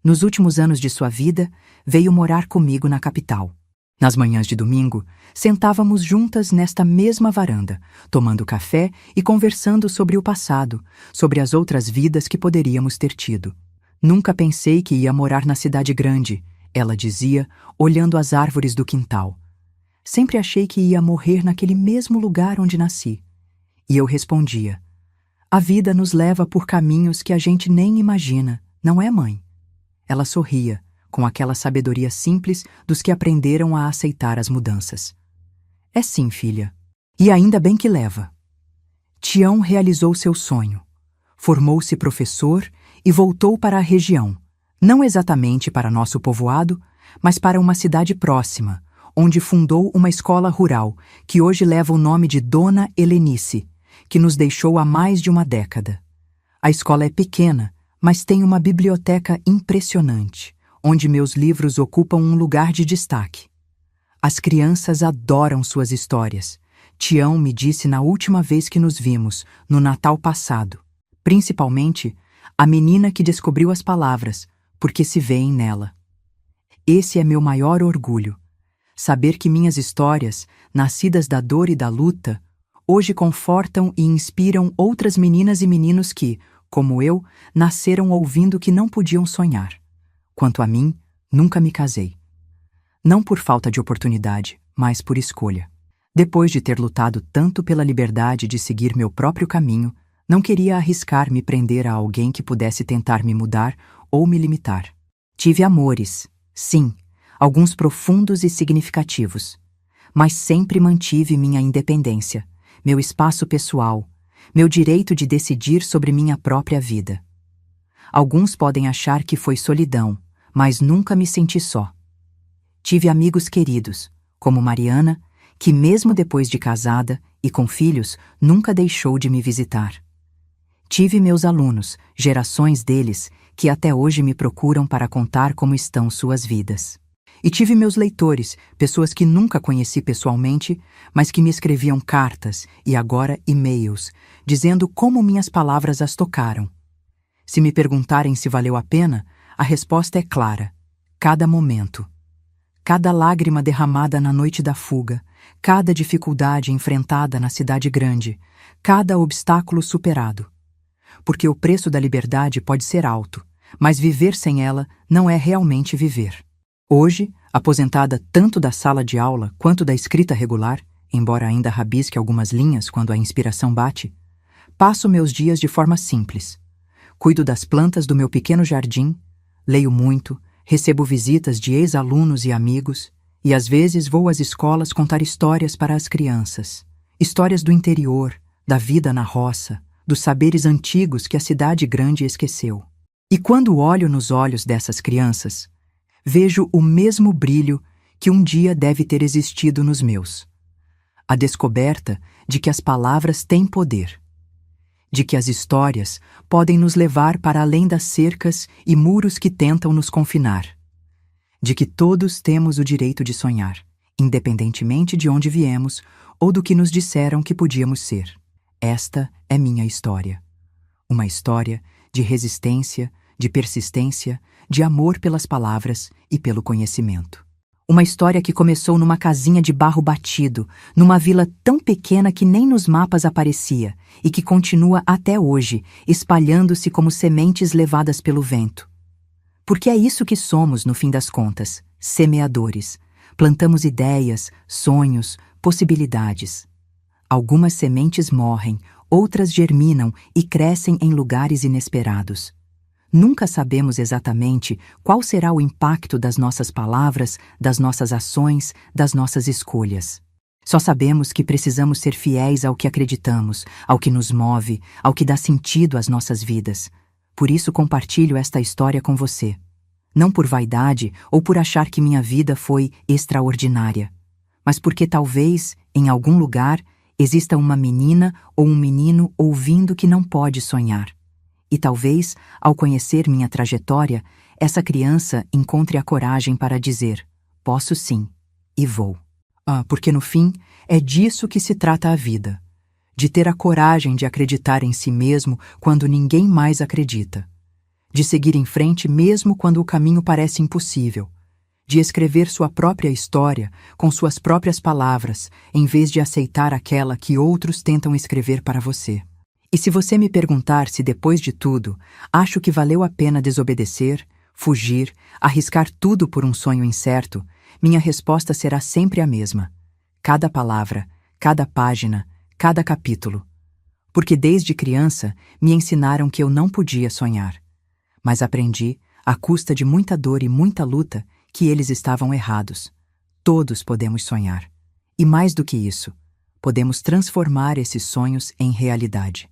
Nos últimos anos de sua vida, veio morar comigo na capital. Nas manhãs de domingo, sentávamos juntas nesta mesma varanda, tomando café e conversando sobre o passado, sobre as outras vidas que poderíamos ter tido. Nunca pensei que ia morar na cidade grande, ela dizia, olhando as árvores do quintal. Sempre achei que ia morrer naquele mesmo lugar onde nasci. E eu respondia: a vida nos leva por caminhos que a gente nem imagina, não é, mãe? Ela sorria, com aquela sabedoria simples dos que aprenderam a aceitar as mudanças. É sim, filha. E ainda bem que leva. Tião realizou seu sonho. Formou-se professor e voltou para a região, não exatamente para nosso povoado, mas para uma cidade próxima, onde fundou uma escola rural, que hoje leva o nome de Dona Helenice, que nos deixou há mais de uma década. A escola é pequena, mas tem uma biblioteca impressionante, onde meus livros ocupam um lugar de destaque. As crianças adoram suas histórias. Tião me disse na última vez que nos vimos, no Natal passado. Principalmente, a menina que descobriu as palavras, porque se vêem nela. Esse é meu maior orgulho. Saber que minhas histórias, nascidas da dor e da luta, hoje confortam e inspiram outras meninas e meninos que, como eu, nasceram ouvindo que não podiam sonhar. Quanto a mim, nunca me casei. Não por falta de oportunidade, mas por escolha. Depois de ter lutado tanto pela liberdade de seguir meu próprio caminho, Não queria arriscar me prender a alguém que pudesse tentar me mudar ou me limitar. Tive amores, sim, alguns profundos e significativos, mas sempre mantive minha independência, meu espaço pessoal, meu direito de decidir sobre minha própria vida. Alguns podem achar que foi solidão, mas nunca me senti só. Tive amigos queridos, como Mariana, que mesmo depois de casada e com filhos, nunca deixou de me visitar. Tive meus alunos, gerações deles, que até hoje me procuram para contar como estão suas vidas. E tive meus leitores, pessoas que nunca conheci pessoalmente, mas que me escreviam cartas e agora e-mails, dizendo como minhas palavras as tocaram. Se me perguntarem se valeu a pena, a resposta é clara: cada momento. Cada lágrima derramada na noite da fuga, cada dificuldade enfrentada na cidade grande, cada obstáculo superado. Porque o preço da liberdade pode ser alto, mas viver sem ela não é realmente viver. Hoje, aposentada tanto da sala de aula quanto da escrita regular, embora ainda rabisque algumas linhas quando a inspiração bate, passo meus dias de forma simples. Cuido das plantas do meu pequeno jardim, leio muito, recebo visitas de ex-alunos e amigos, e às vezes vou às escolas contar histórias para as crianças. Histórias do interior, da vida na roça, dos saberes antigos que a cidade grande esqueceu. E quando olho nos olhos dessas crianças, vejo o mesmo brilho que um dia deve ter existido nos meus. A descoberta de que as palavras têm poder, de que as histórias podem nos levar para além das cercas e muros que tentam nos confinar, de que todos temos o direito de sonhar, independentemente de onde viemos ou do que nos disseram que podíamos ser. Esta é minha história. Uma história de resistência, de persistência, de amor pelas palavras e pelo conhecimento. Uma história que começou numa casinha de barro batido, numa vila tão pequena que nem nos mapas aparecia, e que continua até hoje, espalhando-se como sementes levadas pelo vento. Porque é isso que somos, no fim das contas, semeadores. Plantamos ideias, sonhos, possibilidades. Algumas sementes morrem, outras germinam e crescem em lugares inesperados. Nunca sabemos exatamente qual será o impacto das nossas palavras, das nossas ações, das nossas escolhas. Só sabemos que precisamos ser fiéis ao que acreditamos, ao que nos move, ao que dá sentido às nossas vidas. Por isso compartilho esta história com você. Não por vaidade ou por achar que minha vida foi extraordinária, mas porque talvez, em algum lugar, exista uma menina ou um menino ouvindo que não pode sonhar. E talvez, ao conhecer minha trajetória, essa criança encontre a coragem para dizer: posso sim, e vou. Porque no fim, é disso que se trata a vida. De ter a coragem de acreditar em si mesmo quando ninguém mais acredita. De seguir em frente mesmo quando o caminho parece impossível. De escrever sua própria história com suas próprias palavras, em vez de aceitar aquela que outros tentam escrever para você. E se você me perguntar se depois de tudo, acho que valeu a pena desobedecer, fugir, arriscar tudo por um sonho incerto, minha resposta será sempre a mesma. Cada palavra, cada página, cada capítulo. Porque desde criança me ensinaram que eu não podia sonhar. Mas aprendi, à custa de muita dor e muita luta, que eles estavam errados. Todos podemos sonhar. E mais do que isso, podemos transformar esses sonhos em realidade.